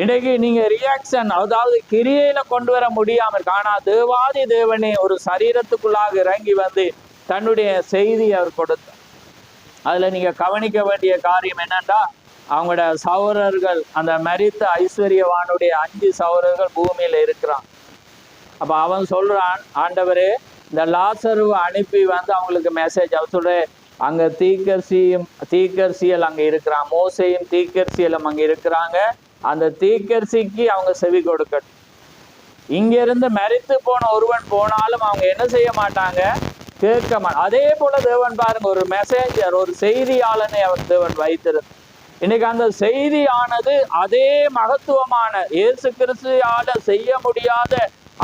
Speaker 1: இன்றைக்கு நீங்க ரியாக்ஷன், அதாவது கிரியையில கொண்டு வர முடியாம இருக்கு. ஆனா தேவாதி தேவனே ஒரு சரீரத்துக்குள்ளாக இறங்கி தன்னுடைய செய்தி அவர் கொடுத்தார். அதுல நீங்க கவனிக்க வேண்டிய காரியம் என்னன்னா, அவங்களோட சகோதரர்கள், அந்த மரித்த ஐஸ்வர்யவானுடைய 5 சகோதரர்கள் பூமியில இருக்கிறான். அப்ப அவன் சொல்றான், ஆண்டவரே இந்த லாசருவை அனுப்பி அவங்களுக்கு மெசேஜ். அவர் சொல்ற, அங்க தீக்கர்சியல் அங்க இருக்கிறான், மோசையும் தீக்கர்சியலும் அங்க இருக்கிறாங்க. அந்த தீக்கர்சிக்கு அவங்க செவி கொடுக்கட்டும். இங்க இருந்து மரித்து போன ஒருவன் போனாலும் அவங்க என்ன செய்ய மாட்டாங்க, கேட்க மாட்டாங்க. அதே போல தேவன் பாருங்க, ஒரு மெசேஜர், ஒரு செய்தியாளனை அவர் தேவன் வைத்திருந்தார். இன்னைக்கு அந்த செய்தியானது அதே மகத்துவமான இயேசு கிறிஸ்துவால செய்ய முடியாத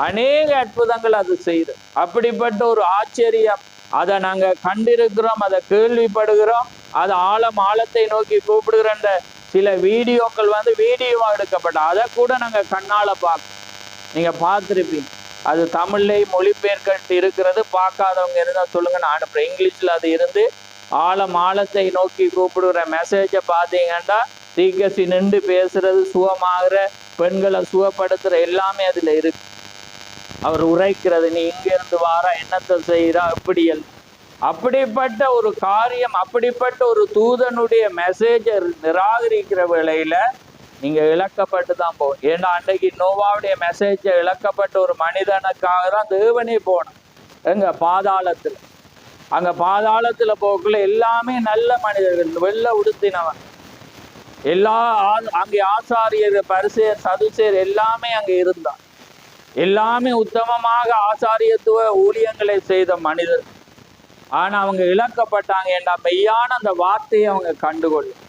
Speaker 1: அநேக அற்புதங்கள் அது செய்யுது. அப்படிப்பட்ட ஒரு ஆச்சரியம் அதை நாங்க கண்டிருக்கிறோம், அதை கேள்விப்படுகிறோம். அது ஆழத்தை நோக்கி கூப்பிடுகிற சில வீடியோக்கள் வீடியோவா எடுக்கப்பட்ட, அதை கூட நாங்க கண்ணால பார்க்க, நீங்க பார்த்துருப்பீங்க. அது தமிழ்லேயும் மொழிபெயர்க்கப்பட்டு இருக்கிறது. பார்க்காதவங்க இருந்தா சொல்லுங்க, நான் அனுப்புறேன். இங்கிலீஷ்ல அது இருந்து ஆழத்தை நோக்கி கூப்பிடுகிற மெசேஜை பார்த்தீங்கன்னா, தீக்கசி நின்று பேசுறது, சுகமாகிற பெண்களை சுகப்படுத்துற எல்லாமே அதுல இருக்கு. அவர் உரைக்கிறது, நீ இங்க இருந்து வாரா, என்னத்தை செய்யறா, இப்படியல். அப்படிப்பட்ட ஒரு காரியம், அப்படிப்பட்ட ஒரு தூதனுடைய மெசேஜை நிராகரிக்கிற வேளையில நீங்க இழக்கப்பட்டு தான் போகும். ஏன்னா அன்றைக்கு நோவாவுடைய மெசேஜை இழக்கப்பட்ட ஒரு மனிதனுக்காக தான் தேவனே போனான். எங்க பாதாளத்துல, அங்க பாதாளத்துல போக்குள்ள எல்லாமே நல்ல மனிதர்கள், வெள்ளை உடுத்தினவன், அங்கே ஆசாரியர், பரிசேயர், சதுசேயர் எல்லாமே அங்க இருந்தான். எல்லாமே உத்தமமாக ஆசாரியத்துவ ஊழியங்களை செய்த மனிதர். ஆனா அவங்க இழக்கப்பட்டாங்க. ஏன்னா மெய்யான அந்த வார்த்தையை அவங்க கண்டுகொள்ளும்.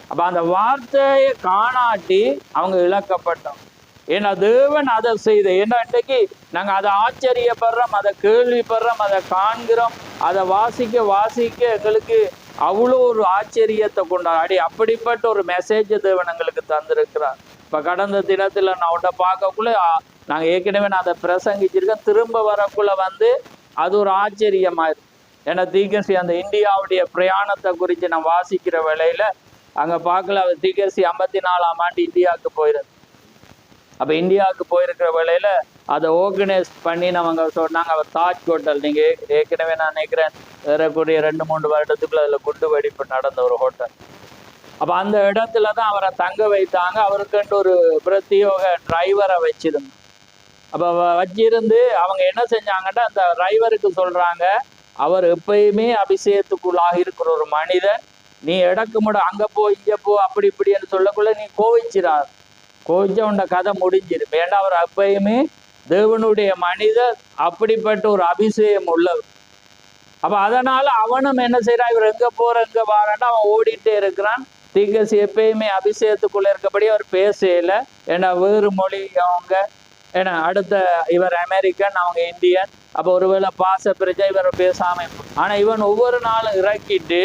Speaker 1: அப்ப அந்த வார்த்தையை காணாட்டி அவங்க இழக்கப்பட்டோம். ஏன்னா தேவன் அதை செய்த, ஏன்னா இன்றைக்கு நாங்க அதை ஆச்சரியப்படுறோம், அதை கேள்விப்படுறோம், அதை காண்கிறோம், அதை வாசிக்க எங்களுக்கு அவ்வளோ ஒரு ஆச்சரியத்தை கொண்டாடி அப்படிப்பட்ட ஒரு மெசேஜ் தேவன் எங்களுக்கு தந்திருக்கிறார். இப்ப கடந்த தினத்துல நான் உன்னை பார்க்கக்குள்ள, நாங்க ஏற்கனவே நான் அதை பிரசங்கிச்சிருக்கேன், திரும்ப வரக்குள்ள அது ஒரு ஆச்சரியமாயிருக்கு. ஏன்னா தீக்கசி அந்த இந்தியாவுடைய பிரயாணத்தை குறித்து நான் வாசிக்கிற வேளையில அங்க பார்க்கல, அவர் தீக்கசி 54ஆம் ஆண்டு இந்தியாவுக்கு போயிருது. அப்ப இந்தியாவுக்கு போயிருக்கிற வேளையில அதை ஆர்கனைஸ் பண்ணி அவங்க சொன்னாங்க, அவர் தாஜ் ஹோட்டல், நீங்க ஏற்கனவே நான் நினைக்கிறேன் ஏறக்குறைய 2-3 வருடத்துக்குள்ள அதுல குண்டு வெடிப்பு நடந்த ஒரு ஹோட்டல். அப்ப அந்த இடத்துலதான் அவரை தங்க வைத்தாங்க. அவருக்குன்ட்டு ஒரு பிரத்யோக டிரைவரை வச்சிருந்தாங்க. அப்ப வச்சிருந்து அவங்க என்ன செஞ்சாங்கன்னா, அந்த டிரைவருக்கு சொல்றாங்க, அவர் எப்பயுமே அபிஷேகத்துக்குள்ளாக இருக்கிற ஒரு மனிதன், நீ இடக்கு அங்க போ இங்க போ அப்படி இப்படின்னு சொல்லக்குள்ள நீ கோவிச்சிடார், கோவிச்ச உண்ட கதை முடிஞ்சிரு. ஏன்னா அவர் எப்பயுமே தேவனுடைய மனிதர், அப்படிப்பட்ட ஒரு அபிஷேகம் உள்ளவர். அப்ப அதனால அவனும் என்ன செய்யறான், இவர் எங்க போற எங்க வாரான்னா அவன் ஓடிட்டே இருக்கிறான். தீக்கசி எப்பயுமே அபிஷேகத்துக்குள்ள இருக்கபடி அவர் பேசல. ஏன்னா வேறு மொழி அவங்க, ஏன்னா அடுத்த இவர் அமெரிக்கன், அவங்க இந்தியன். அப்போ ஒருவேளை பாச பிரச்சனை இவரை பேசாம. ஆனா இவன் ஒவ்வொரு நாளும் இறக்கிட்டு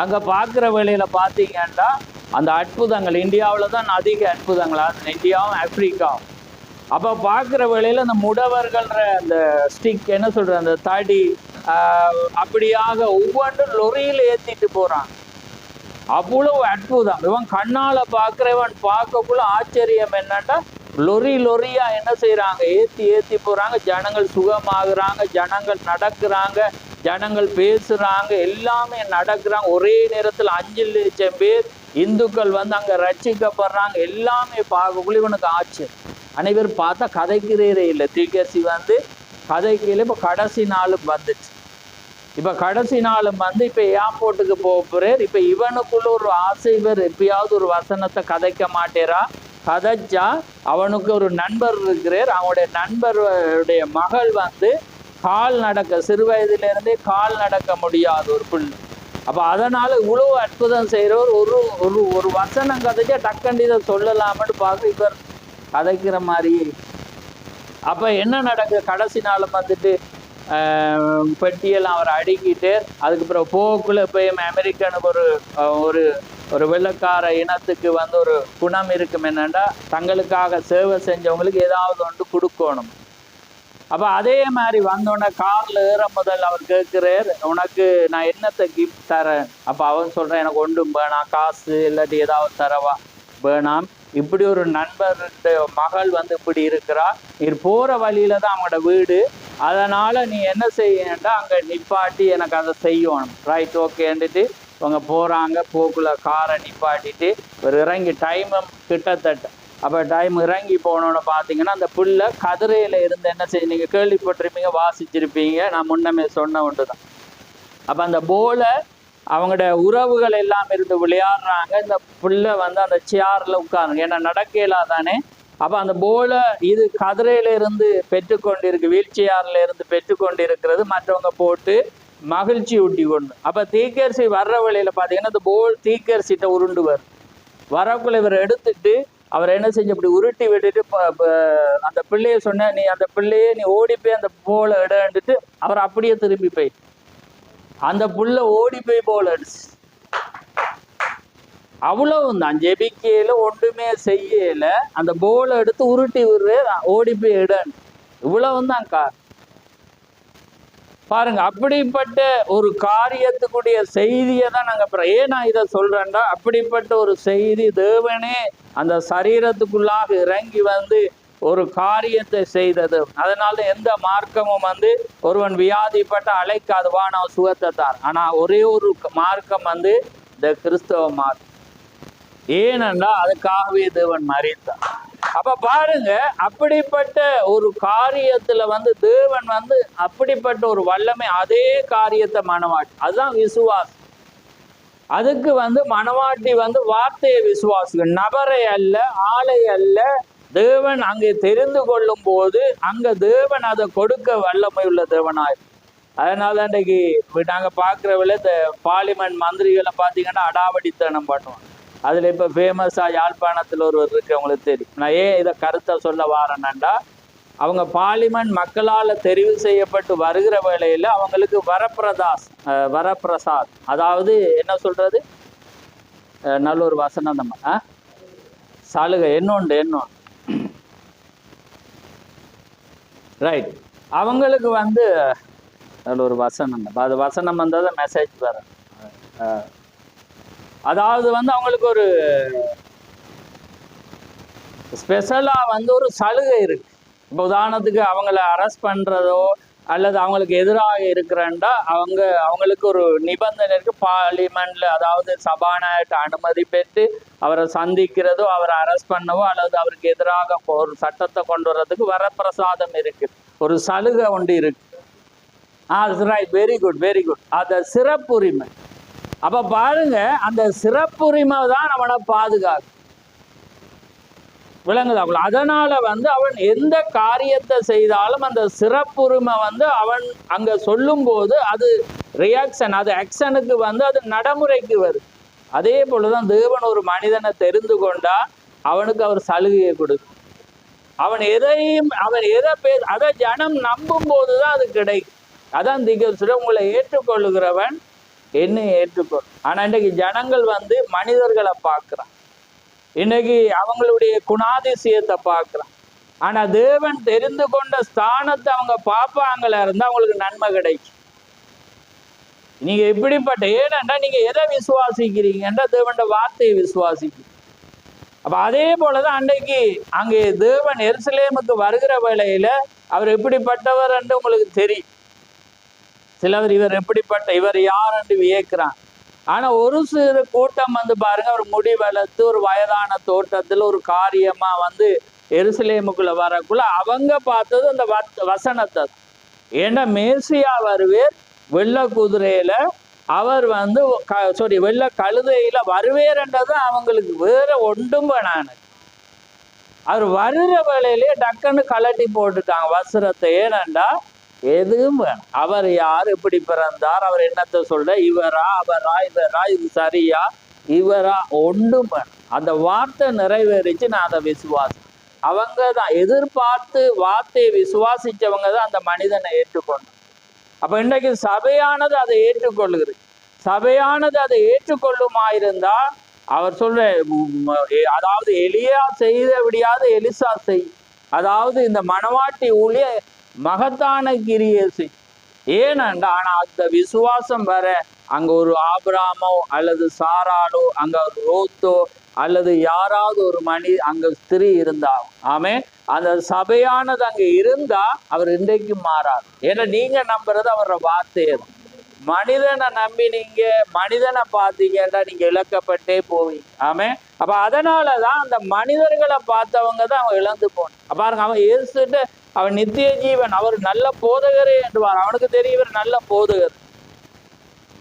Speaker 1: அங்க பாக்குற வேலையில பாத்தீங்கன்னா அந்த அற்புதங்கள், இந்தியாவில தான் அதிக அற்புதங்கள், இந்தியாவும் ஆப்பிரிக்காவும். அப்ப பாக்குற வேலையில அந்த முடவர்கள்ன்ற அந்த ஸ்டிக், என்ன சொல்ற அந்த தடி, அப்படியாக ஒவ்வொன்றும் லொரியில ஏத்திட்டு போறான். அவ்வளவு அற்புதம். இவன் கண்ணால பாக்குறவன் பார்க்கக்குள்ள ஆச்சரியம் என்னன்னா, லொரியா என்ன செய்யறாங்க, ஏத்தி போறாங்க. ஜனங்கள் சுகமாகறாங்க, ஜனங்கள் நடக்கிறாங்க, ஜனங்கள் பேசுறாங்க, எல்லாமே நடக்கிறாங்க. ஒரே நேரத்தில் 5 லட்சம் பேர் இந்துக்கள் அங்க ரட்சிக்கப்படுறாங்க. எல்லாமே பார்க்கக்குள்ள இவனுக்கு ஆச்சரியம். அனைவரும் பார்த்தா கதைக்கிறே இல்லை. தீக்கசி கதைக்கையில இப்ப கடைசி நாளும் வந்துச்சு. இப்ப கடைசி நாளும் வந்து இப்ப ஏர்போர்ட்டுக்கு போறார். இப்ப இவனுக்குள்ள ஒரு ஆசை, இவர் எப்பயாவது ஒரு வசனத்தை கதைக்க மாட்டேரா, கதைச்சா அவனுக்கு ஒரு நண்பர் இருக்கிறார். அவனுடைய நண்பருடைய மகள் வந்து கால் நடக்க, சிறு வயதுல இருந்தே கால் நடக்க முடியாத ஒரு பிள்ளை. அப்ப அதனால இவ்வளவு அற்புதம் செய்யறவர் ஒரு ஒரு ஒரு வசனம் கதைச்சா டக்கண்டி இதை சொல்லலாம்னு பார்க்க இவர் கதைக்கிற மாதிரி. அப்ப என்ன நடக்குது, கடைசி நாளும் வந்துட்டு பெட்டியெல்லாம் அவர் அடுக்கிட்டு அதுக்கப்புறம் போக்குள்ள போய் அமெரிக்கனுக்கு ஒரு ஒரு வெள்ளக்கார இனத்துக்கு வந்து ஒரு குணம் இருக்கும் என்னன்னா, தங்களுக்காக சேவை செஞ்சவங்களுக்கு ஏதாவது ஒன்று கொடுக்கணும். அப்ப அதே மாதிரி வந்தோடனே கார்ல ஏற முதல் அவர் கேட்கிறார், உனக்கு நான் என்னத்தை கிஃப்ட் தரேன்? அப்ப அவன் சொல்றேன், எனக்கு ஒன்றும் வேணாம், காசு இல்லாட்டி ஏதாவது தரவா வேணாம். இப்படி ஒரு நண்பருடைய மகள் வந்து இப்படி இருக்கிறா, நீ போற வழியில தான் அவங்களோட வீடு, அதனால நீ என்ன செய்யண்டா அங்க நிப்பாட்டி எனக்கு அதை செய்யணும். ரைட், ஓகேன்ட்டு அவங்க போறாங்க. போக்குள்ள காரை நிப்பாட்டிட்டு ஒரு இறங்கி டைமும் கிட்டத்தட்ட அப்ப டைம் இறங்கி போனோன்னு பார்த்தீங்கன்னா, அந்த புல்ல கதிரையில இருந்து என்ன செய்ய, நீங்க கேள்விப்பட்டிருப்பீங்க, வாசிச்சிருப்பீங்க, நான் முன்னமே சொன்ன ஒன்று தான். அப்ப அந்த போல அவங்களோட உறவுகள் எல்லாம் இருந்து விளையாடுறாங்க. இந்த புல்ல வந்து அந்த சேர்ல உட்காருங்க, ஏன்னா நடக்கலா தானே. அப்ப அந்த போல இது கதிரையில இருந்து பெற்றுக்கொண்டிருக்கு, வீல் சேர்ல இருந்து பெற்றுக்கொண்டிருக்கிறது, மற்றவங்க போட்டு மகிழ்ச்சி ஊட்டி கொண்டு. அப்ப தீக்கரிசி வர்ற வழியில பாத்தீங்கன்னா இந்த போல் தீக்கரிசிட்ட உருண்டு வரக்குள்ள இவர் எடுத்துட்டு அவர் என்ன செஞ்சு அப்படி உருட்டி விட்டுட்டு அந்த பிள்ளைய சொன்ன, நீ அந்த பிள்ளையே நீ ஓடி போய் அந்த போல எடுத்துட்டு அவர் அப்படியே திரும்பி போய் அந்த புள்ள ஓடி போய் போல அடிச்சு. அவ்வளவுதான், ஜெபிக்கையில ஒன்றுமே செய்யல, அந்த போல எடுத்து உருட்டி விடுற ஓடி போய் இடன். இவ்வளவுதான் பாருங்க. அப்படிப்பட்ட ஒரு காரியத்துக்குடைய செய்தியை தான் நாங்க ஏன் நான் இதை சொல்றேன்டா, அப்படிப்பட்ட ஒரு செய்தி தேவனே அந்த சரீரத்துக்குள்ளாக இறங்கி வந்து ஒரு காரியத்தை செய்தது. அதனால எந்த மார்க்கமும் வந்து ஒருவன் வியாதிப்பட்ட அழைக்காது, வா நான் சுகத்தை தார். ஆனா ஒரே ஒரு மார்க்கம் வந்து இந்த கிறிஸ்தவ மார்க்கம். ஏனென்றா அதுக்காகவே தேவன் மரித்தார். அப்ப பாருங்க, அப்படிப்பட்ட ஒரு காரியத்துல வந்து தேவன் வந்து அப்படிப்பட்ட ஒரு வல்லமை, அதே காரியத்தை மனவாட்டி, அதுதான் விசுவாசம். அதுக்கு வந்து மனவாட்டி வந்து வார்த்தையை விசுவாசிகள், நபரை அல்ல, ஆளை அல்ல. தேவன் அங்கே தெரிந்து கொள்ளும் போது அங்க தேவன் அதை கொடுக்க வல்லமை உள்ள தேவனாய். அதனால இன்றைக்கு நாங்க பார்க்கிறவங்கள இந்த பார்லிமெண்ட் மந்திரிகளை பார்த்தீங்கன்னா அடாவடித்தனம் பண்ணுவாங்க. அதுல இப்ப ஃபேமஸா யாழ்ப்பாணத்துல ஒருவர் இருக்கு, அவங்களுக்கு தெரியும். நான் ஏன் இதை கருத்தை சொல்ல வாரேன்னா, அவங்க பார்லிமெண்ட் மக்களால தெரிவு செய்யப்பட்டு வருகிற வேளையில அவங்களுக்கு வரப்பிரசாத், அதாவது என்ன சொல்றது, நல்ல ஒரு வசனம் நம்ம சலுகை என்னொண்டு ரைட். அவங்களுக்கு வந்து நல்ல ஒரு வசனம், அது வசனம் வந்ததை மெசேஜ் வர, அதாவது வந்து அவங்களுக்கு ஒரு ஸ்பெஷலா வந்து ஒரு சலுகை இருக்கு. இப்போ உதாரணத்துக்கு அவங்கள அரெஸ்ட் பண்றதோ அல்லது அவங்களுக்கு எதிராக இருக்கிறேன்டா அவங்களுக்கு ஒரு நிபந்தனை இருக்கு. பார்லிமெண்ட்ல, அதாவது சபாநாயகர்கிட்ட அனுமதி பெற்று அவரை சந்திக்கிறதோ, அவரை அரெஸ்ட் பண்ணவோ அல்லது அவருக்கு எதிராக ஒரு சட்டத்தை கொண்டு வர்றதுக்கு வரப்பிரசாதம் இருக்கு, ஒரு சலுகை ஒன்று இருக்கு. Right, very good very good. அந்த சிறப்புரிமை. அப்ப பாருங்க, அந்த சிறப்புரிமை தான் அவனை பாதுகாக்கும், விளங்குதா? அதனால வந்து அவன் எந்த காரியத்தை செய்தாலும் அந்த சிறப்புரிமை வந்து அவன் அங்க சொல்லும் போது அது ரியாக்ஷன், அது ஆக்ஷனுக்கு வந்து அது நடைமுறைக்கு வருது. அதே போலதான் தேவன் ஒரு மனிதனை தெரிந்து கொண்டா அவனுக்கு அவர் சலுகையை கொடுக்கும். அவன் அதை ஜனம் நம்பும் போதுதான் அது கிடைக்கும். அதான் திகழ்ச்சி, உங்களை ஏற்றுக்கொள்ளுகிறவன் என்னை ஏற்றுக்கொள். ஆனா இன்றைக்கு ஜனங்கள் வந்து மனிதர்களை பார்க்கிறான், இன்னைக்கு அவங்களுடைய குணாதிசயத்தை பார்க்கிறான். ஆனா தேவன் தெரிந்து கொண்ட ஸ்தானத்தை அவங்க பார்ப்பாங்களா இருந்தா அவங்களுக்கு நன்மை கிடைக்கும். நீங்க இப்படிப்பட்ட, ஏனென்றா நீங்க எதை விசுவாசிக்கிறீங்கன்றா தேவன் வார்த்தையை விசுவாசிக்கிறீங்க. அப்ப அதே போலதான் அன்றைக்கு அங்கே தேவன் எருசலேமுக்கு வருகிற வேளையில அவர் எப்படிப்பட்டவர் என்று உங்களுக்கு தெரியும். சிலவர் இவர் யார் என்று வியக்கிறான். ஆனா ஒரு சிறு கூட்டம் வந்து பாருங்க, ஒரு முடி வளர்த்து ஒரு வயதான தோட்டத்துல ஒரு காரியமா வந்து எருசலேமுக்குள்ள வரக்குள்ள அவங்க பார்த்தது அந்த வசனத்தை. ஏன்னா மேசியா வருவேர், வெள்ளை குதிரையில அவர் வந்து வெள்ளை கழுதையில வருவேறன்றது அவங்களுக்கு வேற ஒன்றும் வேணான்னு. அவர் வருகிற வேளையிலே டக்குன்னு கலட்டி போட்டுட்டாங்க வஸ்திரத்தை. ஏனண்டா எதுவும் வேணும். அவர் யார், எப்படி பிறந்தார், அவர் என்னத்தை சொல்ற, இவரா அவரா இவரா இது சரியா இவரா ஒன்றும் வேணும். அந்த வார்த்தை நிறைவேறிச்சு. நான் அதை விசுவாசம். அவங்க தான் எதிர்பார்த்து வார்த்தையை விசுவாசிச்சவங்க தான் அந்த மனிதனை ஏற்றுக்கொண்டு. அப்ப இன்றைக்கு சபையானது அதை ஏற்றுக்கொள்ளுகிறது. சபையானது அதை ஏற்றுக்கொள்ளுமாயிருந்தா அவர் சொல்ற, அதாவது எலியா செய்தபடியாவது எலிசா செய். அதாவது இந்த மணவாட்டி ஊழிய மகத்தான கிரியை செய். ஏனண்டா ஆனா அந்த விசுவாசம் வர அங்க ஒரு ஆபிராமோ அல்லது சாராளோ, அங்க ஒரு ரோத்தோ அல்லது யாராவது ஒரு அங்க ஸ்திரீ இருந்தா, ஆமே, அந்த சபையானது அங்க இருந்தா அவர் இன்றைக்கு மாறாது. ஏன்னா நீங்க நம்புறது அவரோட வார்த்தையை. மனிதனை நம்பி நீங்க மனிதனை பார்த்தீங்கன்னா நீங்க இழக்கப்பட்டே போவீங்க. ஆமே. அப்ப அதனாலதான் அந்த மனிதர்களை பார்த்தவங்க தான் அவன் இழந்து போனான். பாருங்க, அவன் ஏசுட்டு அவன் நித்திய ஜீவன், அவர் நல்ல போதகரே என்றுவார். அவனுக்கு தெரியவர் நல்ல போதகர்.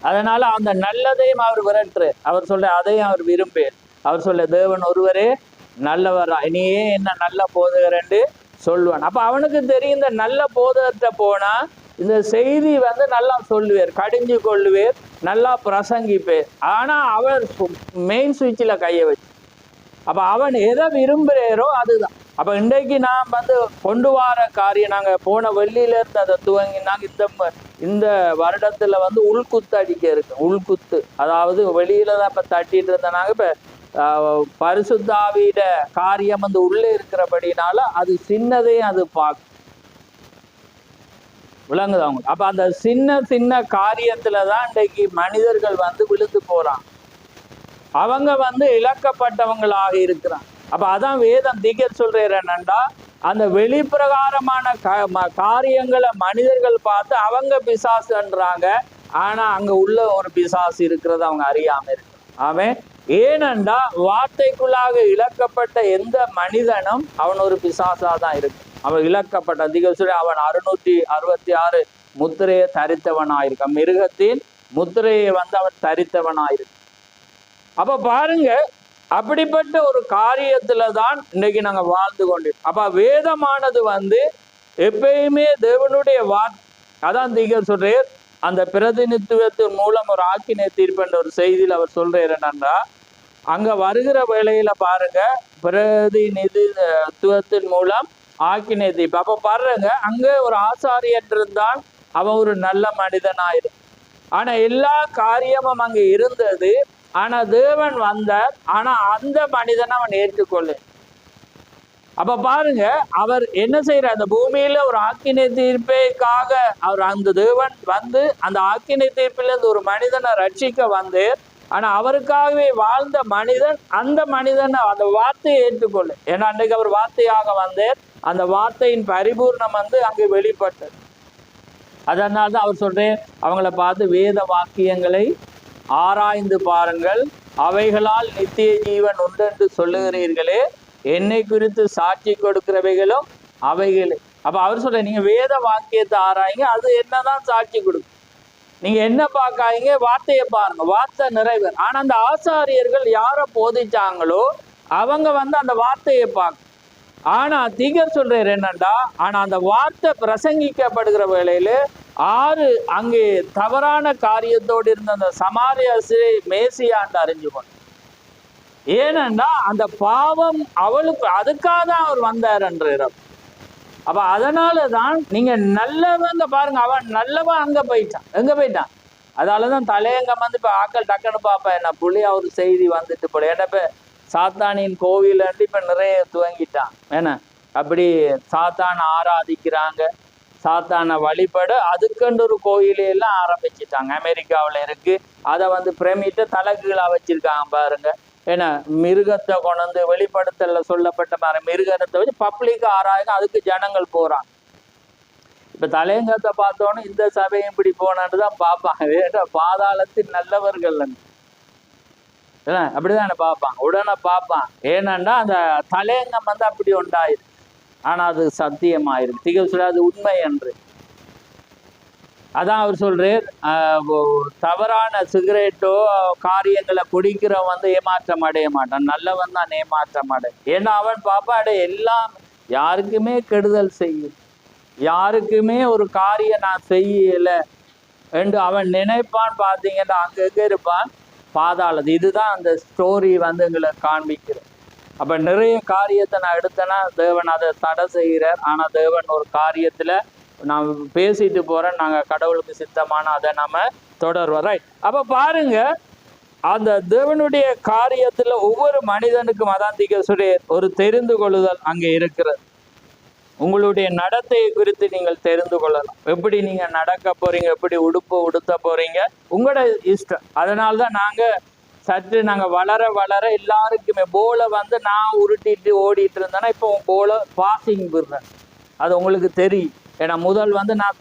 Speaker 1: அதனால அந்த நல்லதையும் அவர் விரட்டுரு. அவர் சொல்ல அதையும் அவர் விரும்பேன். அவர் சொல்ல தேவன் ஒருவரே நல்லவரா, இனியே என்ன நல்ல போதகர் என்று சொல்லுவான். அப்ப அவனுக்கு தெரியும் இந்த நல்ல போதகர்கிட்ட போனா இந்த செய்தி வந்து நல்லா சொல்லுவார், கடிஞ்சு கொள்ளுவேர், நல்லா பிரசங்கிப்பேர். ஆனா அவர் மெயின் சுவிட்சில் கையை வச்சு. அப்ப அவன் எதை விரும்புகிறாரோ அதுதான். அப்ப இன்றைக்கு நாம் வந்து கொண்டு வர காரியம், நாங்க போன வெள்ளியில இருந்து அதை துவங்கினாங்க. இந்த வருடத்துல வந்து உள்குத்து அடிக்க இருக்கு. உள்குத்து, அதாவது வெளியில தான் இப்ப தட்டிட்டு இருந்தனாங்க. இப்ப பரிசுத்தாவிட காரியம் வந்து உள்ளே இருக்கிறபடினால அது சின்னதையும் அது பார்க்கும். விளங்குது அவங்க. அப்ப அந்த சின்ன சின்ன காரியத்துலதான் இன்றைக்கு மனிதர்கள் வந்து விழுந்து போறாங்க. அவங்க வந்து இழக்கப்பட்டவங்களாக இருக்கிறாங்க. அப்ப அதான் வேதம் திகர் சொல்றாரு என்னண்டா, அந்த வெளிப்பிரகாரமான காரியங்களை மனிதர்கள் பார்த்து அவங்க பிசாசுன்றாங்க. ஆனா அங்க உள்ள ஒரு பிசாசு இருக்கிறது அவங்க அறியாம இருக்கு. அவன் ஏனண்டா வார்த்தைக்குள்ளாக இழக்கப்பட்ட எந்த மனிதனும் அவன் ஒரு பிசாசா தான் இருக்கு. அவன் இழக்கப்பட்ட திகசுரை அவன் 666 முத்திரையை தரித்தவனாயிருக்கான். மிருகத்தின் முத்திரையை வந்து அவன் தரித்தவனாயிருக்கு. அப்ப பாருங்க, அப்படிப்பட்ட ஒரு காரியத்துல தான் இன்னைக்கு நாங்க வாழ்ந்து கொண்டிருக்கோம். அப்ப வேதமானது வந்து எப்பயுமே தேவனுடைய அதான் திகர் சொல்றார், அந்த பிரதிநிதித்துவத்தின் மூலம் ஒரு ஆக்கினை தீர்ப்புன்ற ஒரு செய்தியில் அவர் சொல்றார் என்னன்னா, அங்க வருகிற வேளையில பாருங்க, பிரதிநிதித்துவத்தின் மூலம் ஆக்கினை தீர்ப்பு. அப்ப பாருங்க, அங்க ஒரு ஆசாரியன் இருந்தான், அவன் ஒரு நல்ல மனிதனாயிரு. ஆனா எல்லா காரியமும் அங்க இருந்தது. ஆனா தேவன் வந்தார். ஆனா அந்த மனிதனை அவன் ஏற்றுக்கொள்ள. அப்ப பாருங்க, அவர் என்ன செய்யற, அந்த பூமியில ஒரு ஆக்கினை தீர்ப்புக்காக அவர் அந்த தேவன் வந்து அந்த ஆக்கினை தீர்ப்பிலிருந்து ஒரு மனிதனை ரட்சிக்க வந்து, ஆனா அவருக்காகவே வாழ்ந்த மனிதன் அந்த மனிதனை அந்த வார்த்தையை ஏற்றுக்கொள்ள. ஏன்னா அன்றைக்கு அவர் வார்த்தையாக வந்தார். அந்த வார்த்தையின் பரிபூர்ணம் வந்து அங்கு வெளிப்பட்டது. அதனால தான் அவர் சொல்றேன், அவங்கள பார்த்து வேத வாக்கியங்களை ஆராய்ந்து பாருங்கள், அவைகளால் நித்திய ஜீவன் உண்டு என்று சொல்லுகிறீர்களே, என்னை குறித்து சாட்சி கொடுக்கிறவைகளும் அவைகளே. அப்ப அவர் சொல்ற, நீங்க வேத வாக்கியத்தை ஆராய்ங்க, அது என்னதான் சாட்சி கொடுக்கும். நீங்க என்ன பார்க்காதீங்க, வார்த்தையை பாருங்க, வார்த்தை நிறைவேறு. ஆனா அந்த ஆசாரியர்கள் யாரை போதிச்சாங்களோ அவங்க வந்து அந்த வார்த்தையை பார்க்க. ஆனா திகர் சொல்றாரு என்னண்டா, ஆனா அந்த வார்த்தை பிரசங்கிக்கப்படுகிற வேளையில அங்கே தவறான காரியத்தோடு இருந்த அந்த சமாரிய மேசியான்னு அறிஞ்சுக்கணும். ஏனண்டா அந்த பாவம் அவளுக்கு, அதுக்காக தான் அவர் வந்தாருன்றார். அப்ப அதனாலதான் நீங்க நல்லவங்க பாருங்க, அவன் நல்லவன் அங்க போயிட்டான். எங்க போயிட்டான்? அதாலதான் தலையங்கம் வந்து இப்ப ஆக்கள் டக்குன்னு பாப்பா, என்ன புள்ளி அவர் செய்தி வந்துட்டு போல. ஏன்னா இப்ப சாத்தானின் கோவில் இப்ப நிறைய துவங்கிட்டான். ஏன்னா அப்படி சாத்தான ஆராதிக்கிறாங்க, சாத்தான வழிபட அதுக்கண்டு ஒரு கோயிலையெல்லாம் ஆரம்பிச்சுட்டாங்க. அமெரிக்காவில் இருக்கு. அதை வந்து பிரமிட்டு தலைகீழா வச்சிருக்காங்க பாருங்க. ஏன்னா மிருகத்தை கொண்டு வெளிப்படுத்தல சொல்லப்பட்ட மாதிரி மிருகத்தை வச்சு பப்ளிக்கா ஆராயுங்க, அதுக்கு ஜனங்கள் போறாங்க. இப்ப தலையங்கத்தை பார்த்தோன்னு இந்த சபையும் இப்படி போனான்னு தான் பார்ப்பாங்க. வேற பாதாளத்தில் நல்லவர்கள் அப்படிதான் பார்ப்பான், உடனே பார்ப்பான். ஏனன்னா அந்த தலையங்கம் வந்து அப்படி உண்டாயிருக்கு. ஆனா அது சத்தியமாயிருக்கு. திகழ் சொல்ல அது உண்மை என்று. அதான் அவர் சொல்றார், தவறான சிகரெட்டோ காரியங்களை குடிக்கிறவன் வந்து ஏமாற்றம் அடைய மாட்டான், நல்லவன் தான் ஏமாற்றம் அடை. ஏன்னா அவன் பாப்பாட எல்லாம் யாருக்குமே கெடுதல் செய்யும், யாருக்குமே ஒரு காரியம் நான் செய்யல என்று அவன் நினைப்பான். பார்த்தீங்கன்னா அங்க எங்க இருப்பான், பாதாளது. இதுதான் அந்த ஸ்டோரி வந்து எங்களை காண்பிக்கிறது. அப்ப நிறைய காரியத்தை நான் எடுத்தேன்னா தேவன் அதை தடை செய்கிறார். ஆனா தேவன் ஒரு காரியத்துல நான் பேசிட்டு போறேன், நாங்க கடவுளுக்கு சித்தமான அதை நம்ம தொடர்வோம். ரைட். அப்ப பாருங்க, அந்த தேவனுடைய காரியத்துல ஒவ்வொரு மனிதனுக்கும் அதான் திகசுடைய ஒரு தெரிந்து கொள்ளுதல் அங்கே இருக்கிறது. உங்களுடைய நடத்தையை குறித்து நீங்கள் தெரிந்து கொள்ளலாம். எப்படி நீங்க நடக்க போறீங்க, எப்படி உடுப்பு உடுத்த போறீங்க, உங்களோட இஷ்டம். அதனால்தான் நாங்க வளர வளர எல்லாருக்குமே போலை வந்து நான் உருட்டிட்டு ஓடிட்டு இருந்தேன்னா இப்போ போலை பாசிங் விடுறேன், அது உங்களுக்கு தெரியும். ஏன்னா முதல் வந்து நான்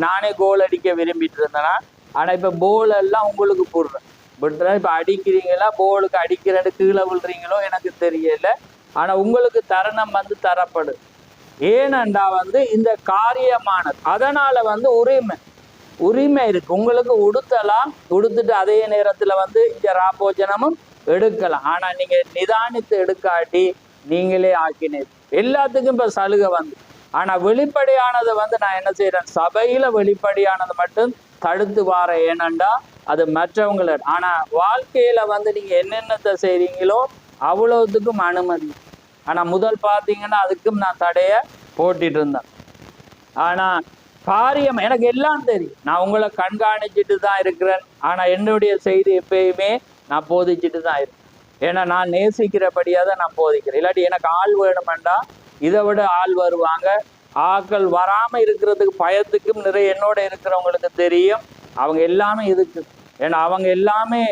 Speaker 1: நானே கோல் அடிக்க விரும்பிட்டு இருந்தேன்னா, ஆனா இப்ப போல் எல்லாம் உங்களுக்கு போடுறேன் விட்டுறேன். இப்ப அடிக்கிறீங்களா, போலுக்கு அடிக்கிறேன்னு கீழே விழுறீங்களோ எனக்கு தெரியல, ஆனா உங்களுக்கு தருணம் வந்து தரப்படுது. ஏனண்டா வந்து இந்த காரியமானது, அதனால வந்து உரிமை இருக்கு உங்களுக்கு. உடுத்தலாம், உடுத்துட்டு அதே நேரத்துல வந்து இந்த ராபோஜனமும் எடுக்கலாம். ஆனா நீங்க நிதானித்து எடுக்காட்டி நீங்களே ஆக்கினீர். எல்லாத்துக்கும் இப்ப சலுகை வந்து, ஆனா வெளிப்படையானதை வந்து நான் என்ன செய்யறேன், சபையில வெளிப்படையானதை மட்டும் தடுத்து வார. ஏனண்டா அது மற்றவங்கள. ஆனா வாழ்க்கையில வந்து நீங்க என்னென்னத்தை செய்றீங்களோ அவ்வளவுத்துக்கும் அனுமதி. ஆனா முதல் பார்த்தீங்கன்னா அதுக்கும் நான் தடைய போட்டுட்டு இருந்தேன். ஆனா காரியம் எனக்கு எல்லாம் தெரியும், நான் உங்களை கண்காணிச்சுட்டு தான் இருக்கிறேன். ஆனா என்னுடைய செய்தி எப்பயுமே நான் போதிச்சுட்டு தான் இருக்கேன். ஏன்னா நான் நேசிக்கிறபடியா தான் நான் போதிக்கிறேன். இல்லாட்டி எனக்கு ஆள் வேணுமெண்டா இதை விட ஆள் வருவாங்க. ஆட்கள் வராம இருக்கிறதுக்கு பயத்துக்கும் நிறைய என்னோட இருக்கிறவங்களுக்கு தெரியும். அவங்க எல்லாமே இதுக்கு, ஏன்னா அவங்க எல்லாமே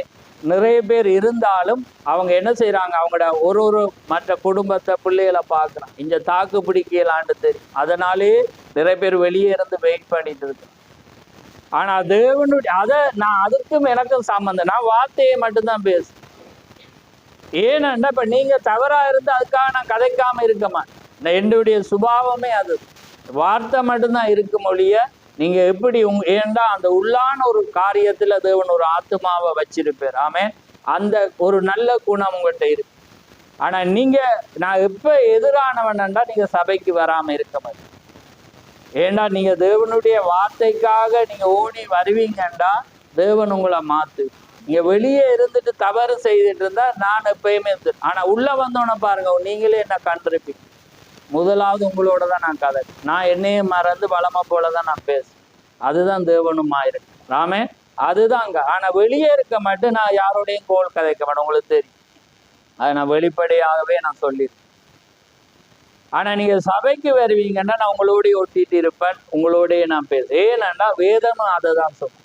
Speaker 1: நிறைய பேர் இருந்தாலும் அவங்க என்ன செய்யறாங்க, அவங்களோட ஒரு மற்ற குடும்பத்தை பிள்ளைகளை பார்க்குறான், இங்க தாக்கு பிடிக்கலான்னு தெரியும். அதனாலே நிறைய பேர் வெளியே இருந்து வெயிட் பண்ணிட்டு இருக்கேன். ஆனா தேவனுடைய நான் அதுக்கும் எனக்கும் சம்பந்தம், நான் வார்த்தையை மட்டும்தான் பேசுறேன். ஏன்னா இப்ப நீங்க தவறா இருந்து அதுக்காக நான் கதைக்காம இருக்க மாட்டேன். என்னுடைய சுபாவமே அது, வார்த்தை மட்டும்தான் இருக்க மொழிய. நீங்க எப்படி ஏண்டா அந்த உள்ளான ஒரு காரியத்துல தேவன் ஒரு ஆத்மாவை வச்சிருப்பார். ஆமே, அந்த ஒரு நல்ல குணம் உங்கள்கிட்ட இருக்கு. ஆனா நான் எப்ப எதிரானவன்டா நீங்க சபைக்கு வராம இருக்க மாட்டேன். ஏண்டா நீங்க தேவனுடைய வார்த்தைக்காக நீங்க ஓடி வருவீங்கண்டா தேவன் உங்களை மாத்து. நீங்க வெளியே இருந்துட்டு தவறு செய்துட்டு இருந்தா நான் எப்பயுமே ஆனா உள்ள வந்தோன்னு பாருங்க, நீங்களே என்ன கண்டிருப்பீங்க. முதலாவது உங்களோட தான் நான் கதை, நான் என்னையே மறந்து வளமை போலதான் நான் பேசுறேன். அதுதான் தேவனுமா இருக்கு ராமே, அதுதாங்க. ஆனா வெளியே இருக்க மட்டும் நான் யாரோடையும் கோல் கதைக்க மாட்டேன், உங்களுக்கு தெரியும். அதை நான் வெளிப்படையாகவே நான் சொல்லிடுறேன். ஆனா நீங்க சபைக்கு வருவீங்கன்னா நான் உங்களோடய ஒட்டிட்டு இருப்பேன், உங்களோடய நான் பேசுறேன். ஏன்னா வேதமும் அதை தான் சொல்றேன்.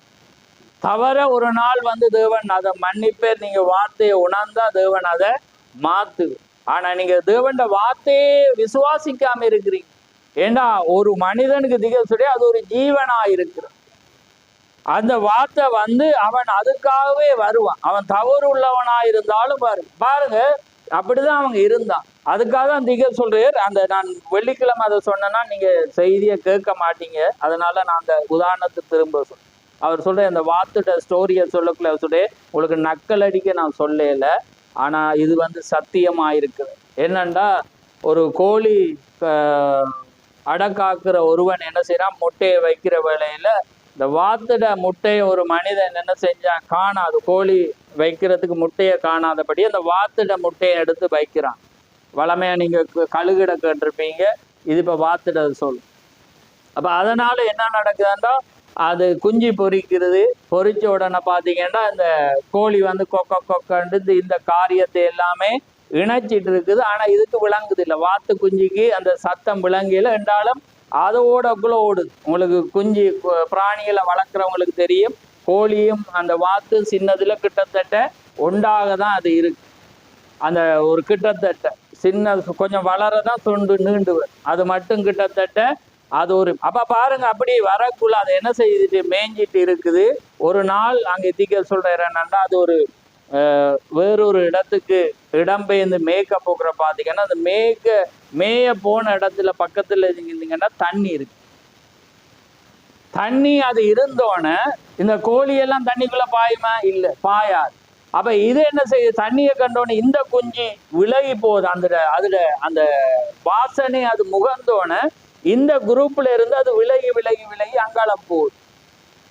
Speaker 1: தவற ஒரு நாள் வந்து தேவன் அதை மன்னிப்பேர். நீங்க வார்த்தையை உணர்ந்தா தேவன் அதை மாத்து. ஆனா நீங்க தேவன் வார்த்தையே விசுவாசிக்காம இருக்கிறீங்க. ஏண்டா ஒரு மனிதனுக்கு திகழ்ச்சி அது ஒரு ஜீவனா இருக்கிற அந்த வார்த்தை வந்து அவன் அதுக்காகவே வருவான். அவன் தவறு உள்ளவனா இருந்தாலும் பாருங்க அப்படிதான் அவங்க இருந்தான். அதுக்காக தான் திகழ் சொல்றார். அந்த நான் வெள்ளிக்கிழமை அதை சொன்னேன்னா நீங்க செய்தியை கேட்க மாட்டீங்க, அதனால நான் அந்த உதாரணத்துக்கு திரும்ப சொல்றேன். அவர் சொல்ற அந்த வார்த்தை ஸ்டோரியை சொல்லக்குள்ள அவர் சொல்ற, உங்களுக்கு நக்கல் அடிக்க நான் சொல்லல, ஆனா இது வந்து சத்தியமா இருக்குது. என்னண்டா ஒரு கோழி அடக்காக்குற ஒருவன் என்ன செய்யறான், முட்டையை வைக்கிற வேளையில இந்த வாத்துட முட்டையை ஒரு மனிதன் என்ன செஞ்சான், காணாது, கோழி வைக்கிறதுக்கு முட்டையை காணாதபடி அந்த வாத்துட முட்டையை எடுத்து வைக்கிறான். வளமையா நீங்க கழுகிட கேட்டிருப்பீங்க, இது இப்ப வாத்துட சொல்லு. அப்ப அதனால என்ன நடக்குதுன்னா அது குஞ்சு பொறிக்கிறது. பொறிச்ச உடனே பார்த்தீங்கன்னா இந்த கோழி வந்து கொக்கண்டு இந்த காரியத்தை எல்லாமே இணைச்சிட்டு இருக்குது. ஆனா இதுக்கு விளங்குது இல்லை, வாத்து குஞ்சுக்கு அந்த சத்தம் விளங்கல என்றாலும் அதோடக்குள்ள ஓடுது. உங்களுக்கு குஞ்சு பிராணிகளை வளர்க்குறவங்களுக்கு தெரியும், கோழியும் அந்த வாத்து சின்னதுல கிட்டத்தட்ட ஒன்றாக தான் அது இருக்கு. அந்த ஒரு கிட்டத்தட்ட சின்ன கொஞ்சம் வளரதான் தொண்டு நீண்டு அது மட்டும் கிட்டத்தட்ட அது ஒரு. அப்ப பாருங்க அப்படி வரக்குள்ள அதை என்ன செய்துட்டு மேய்ஞ்சிட்டு இருக்குது. ஒரு நாள் அங்கே தீக்க சொல்ற என்னன்னா அது ஒரு வேறொரு இடத்துக்கு இடம்பெயர்ந்து மேய்க்க போகிற பார்த்தீங்கன்னா அந்த மேய போன இடத்துல பக்கத்துல இருந்தீங்கன்னா தண்ணி இருக்கு. தண்ணி அது இருந்தோன்னு இந்த கோழியெல்லாம் தண்ணிக்குள்ள பாயுமா? இல்லை, பாயாது. அப்ப இது என்ன செய்யுது? தண்ணியை கண்டோன்னு இந்த குஞ்சு விலகி போகுது. அதுல அந்த வாசனை அது முகந்தோன்னு இந்த குரூப்ல இருந்து அது விலகி விலகி விலகி அங்கால போகுது.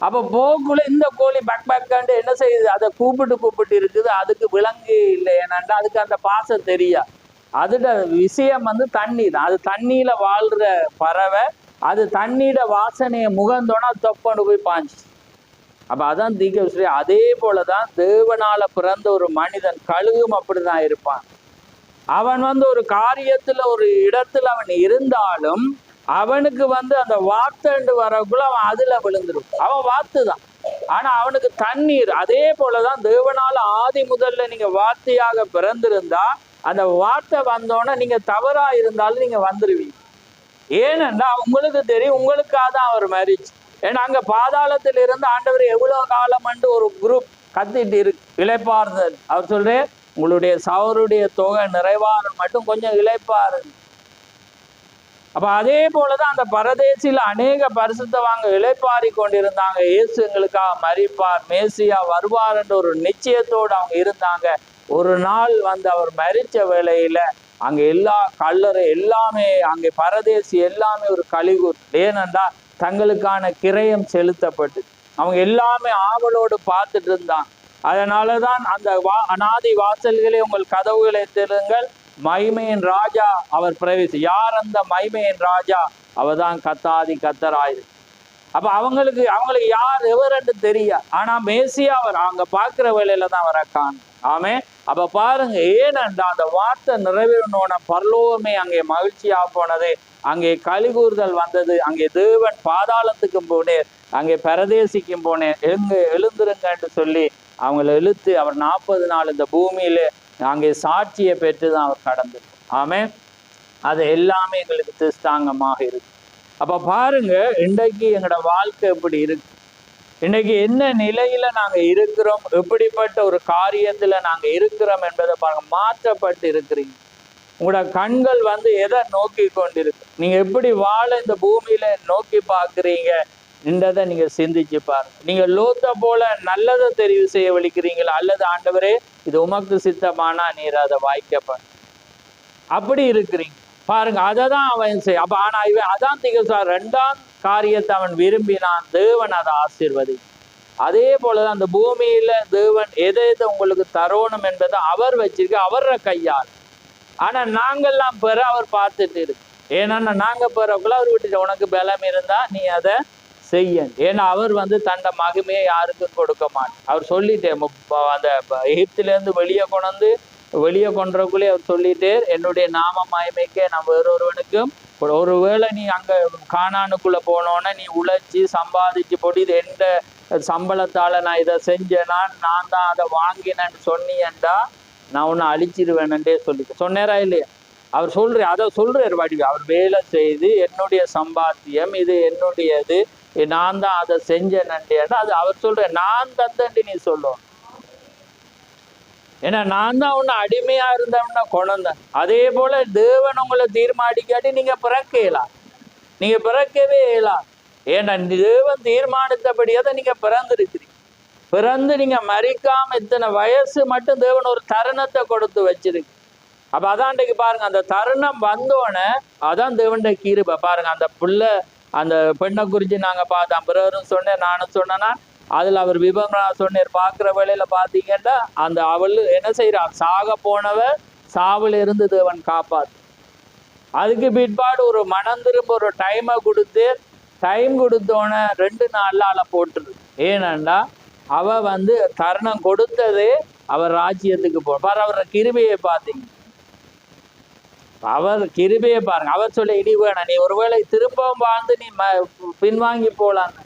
Speaker 1: அப்ப போக்குள்ள இந்த கோழி பேக்காண்டு என்ன செய்யுது? அதை கூப்பிட்டு இருக்குது. அதுக்கு விலங்கு இல்லை, ஏன்னாண்டா அதுக்கு அந்த பாசம் தெரியா. அதோட விஷயம் தண்ணி தான். அது தண்ணியில வாழ்ற பறவை. அது தண்ணீட வாசனையை முகந்தோன்னா தொப்பண்டு போய் பாஞ்சு. அப்ப அதான் தீர்க்கதரிசி. அதே போலதான் தேவனால பிறந்த ஒரு மனிதன் கழுகும் அப்படிதான் இருப்பான். அவன் ஒரு காரியத்துல ஒரு இடத்துல அவன் இருந்தாலும் அவனுக்கு அந்த வார்த்தைண்டு வரக்குள்ள அவன் அதுல விழுந்துடும். அவன் வார்த்தை தான், ஆனா அவனுக்கு தண்ணீர். அதே போலதான் தேவனால ஆதி முதல்ல நீங்க வார்த்தையாக பிறந்திருந்தா அந்த வார்த்தை வந்தோன்னா நீங்க தவறா இருந்தாலும் நீங்க வந்துருவீங்க. ஏனென்றா உங்களுக்கு தெரியும், உங்களுக்காக தான் அவர் மரிச்சு. ஏன்னா அங்க பாதாளத்தில் இருந்து ஆண்டவர் எவ்வளவு காலம் ஒரு குரூப் கத்திட்டு இருக்கு, இளைப்பாறுதல். அவர் சொல்றேன், உங்களுடைய சவருடைய தொகை நிறைவார மட்டும் கொஞ்சம் இளைப்பாரு. அப்ப அதே போலதான் அந்த பரதேசில அநேக பரிசுத்தவாங்க இளைப்பாரி கொண்டிருந்தாங்க. இயேசு எங்களுக்காக மரிப்பார், மேசியா வருவார் என்ற ஒரு நிச்சயத்தோடு அவங்க இருந்தாங்க. ஒரு நாள் அவர் மரிச்ச வேளையில அங்க எல்லா கல்லறை எல்லாமே, அங்கே பரதேசி எல்லாமே ஒரு கலிகூர். ஏனென்றா தங்களுக்கான கிரயம் செலுத்தப்பட்டு அவங்க எல்லாமே ஆவலோடு பார்த்துட்டு இருந்தாங்க. அதனாலதான் அந்த அநாதி வாசல்களே உங்கள் கதவுகளை திறங்கள், மகிமையின் ராஜா அவர் பிரவேசி. யார் அந்த மகிமையின் ராஜா? அவர் தான் கத்தாதி கத்தராயிரு. அப்ப அவங்களுக்கு யார் எவரென்று தெரியா. ஆனா மேசியா அவர் அங்க பார்க்கிற வேலையில தான் அவரை காணும். ஆமே. அப்ப பாருங்க, ஏனென்றா அந்த வார்த்தை நிறைவேறணும்னா பரலோகமே அங்கே மகிழ்ச்சியா போனது, அங்கே கலிகூறுதல் வந்தது. அங்கே தேவன் பாதாளத்துக்கும் போனேர், அங்கே பரதேசிக்கும் போனேர், எழுந்துருங்க என்று சொல்லி அவங்களை இழுத்து அவர் 40 நாள் இந்த பூமியில அங்கே சாட்சியை பெற்றுதான் அவர் கடந்து. ஆமே. அது எல்லாமே எங்களுக்கு திஸ்தாங்கமாக இருக்கு. அப்ப பாருங்க, இன்றைக்கு எங்களோட வாழ்க்கை எப்படி இருக்கு, இன்னைக்கு என்ன நிலையில நாங்க இருக்கிறோம், எப்படிப்பட்ட ஒரு காரியத்துல நாங்க இருக்கிறோம் என்பதை பாருங்க. மாற்றப்பட்டு இருக்கிறீங்க. உங்களோட கண்கள் எதை நோக்கி கொண்டிருக்கு, நீங்க எப்படி வாழ இந்த பூமியில நோக்கி பாக்குறீங்க என்றதை நீங்க சிந்திச்சு பாருங்க. நீங்க லோத்த போல நல்லதை தெரிவு செய்ய வலிக்கிறீங்களா, அல்லது ஆண்டவரே இது உமக்கு சித்தமானா நீர் அதை வாய்க்கப்ப அப்படி இருக்கிறீங்க பாருங்க. அதை தான் அவன் செய்ய. அப்ப ஆனா இவன் அதான் திகழ்ச்சார். 2ஆம் காரியத்தை அவன் விரும்பினான், தேவன் அதை ஆசீர்வதி. அதே போலதான் அந்த பூமியில தேவன் எதை உங்களுக்கு தரோணும் என்பதை அவர் வச்சிருக்க, அவர கையால். ஆனா நாங்கள்லாம் பெற அவர் பார்த்துட்டு இருக்கு. ஏன்னா நாங்க பெறக்குள்ள அவர் விட்டுட்டு, உனக்கு பலம் இருந்தா நீ அதை செய்ய. ஏன்னா அவர் தன்னை மகிமையை யாருக்கும் கொடுக்க மாட்டார். அவர் சொல்லிட்டே அந்த எகிப்திலேருந்து வெளியே கொன்றக்குள்ளே அவர் சொல்லிட்டே, என்னுடைய நாம மகிமைக்கே நான் வேறொருவனுக்கும், ஒருவேளை நீ அங்க கானானுக்குள்ள போனோன்னா நீ உழைச்சி சம்பாதிச்சு போட்டு இது எந்த சம்பளத்தால நான் இதை செஞ்சேனா, நான் தான் அதை வாங்கினேன்னு சொன்னீன்டா நான் உன்னை அழிச்சிருவேன்டே சொன்னேரா இல்லையா? அவர் அதை சொல்றாரு வடிவு. அவர் வேலை செய்து என்னுடைய சம்பாத்தியம் இது என்னுடையது, நான் தான் அதை செஞ்சேன்டா. அது அவர் சொல்ற, நான் தந்தேன்ட்டு நீ சொல்லுவோம். ஏன்னா நான் தான் உன்னை அடிமையா இருந்தோம்னா கொண்டேன். அதே போல தேவன் உங்களை தீர்மானிக்காட்டி நீங்க பிறக்கலாம், நீங்க பிறக்கவே இயலாம். ஏன்னா தேவன் தீர்மானித்தபடியாத நீங்க பிறந்திருக்கிறீங்க. பிறந்து நீங்க மறிக்காம இத்தனை வயசு மட்டும் தேவன் ஒரு தருணத்தை கொடுத்து வச்சிருக்கு. அப்ப அதான் இன்றைக்கு பாருங்க, அந்த தருணம் வந்தோடனே அதான் தேவனுடைய கிருபை. பாருங்க, அந்த பிள்ளை அந்த பெண்ணை குறித்து நாங்க பார்த்தோம், பிறரும் சொன்னேன் நானும் சொன்னேன்னா அதுல அவர் விபரம் சொன்னார். பார்க்குற வேலையில பார்த்தீங்கன்னா அந்த அவள் என்ன செய்யறான், சாக போனவ சாவுல இருந்து தேவன் காப்பாத்து. அதுக்கு பிற்பாடு ஒரு மனம் திரும்ப ஒரு டைமை கொடுத்து, டைம் கொடுத்தோன்னே 2 நாள்ல அவளை போட்டுரு. ஏனண்டா அவ தருணம் கொடுத்ததே அவர் ராஜ்யத்துக்கு பாரு. அவர கிருபையை பார்த்தீங்க, அவர் கிருபையை பாருங்க. அவர் சொல்ல, இனி வேணாம், நீ ஒருவேளை திரும்பவும் வாழ்ந்து நீ பின்வாங்கி போலாங்க.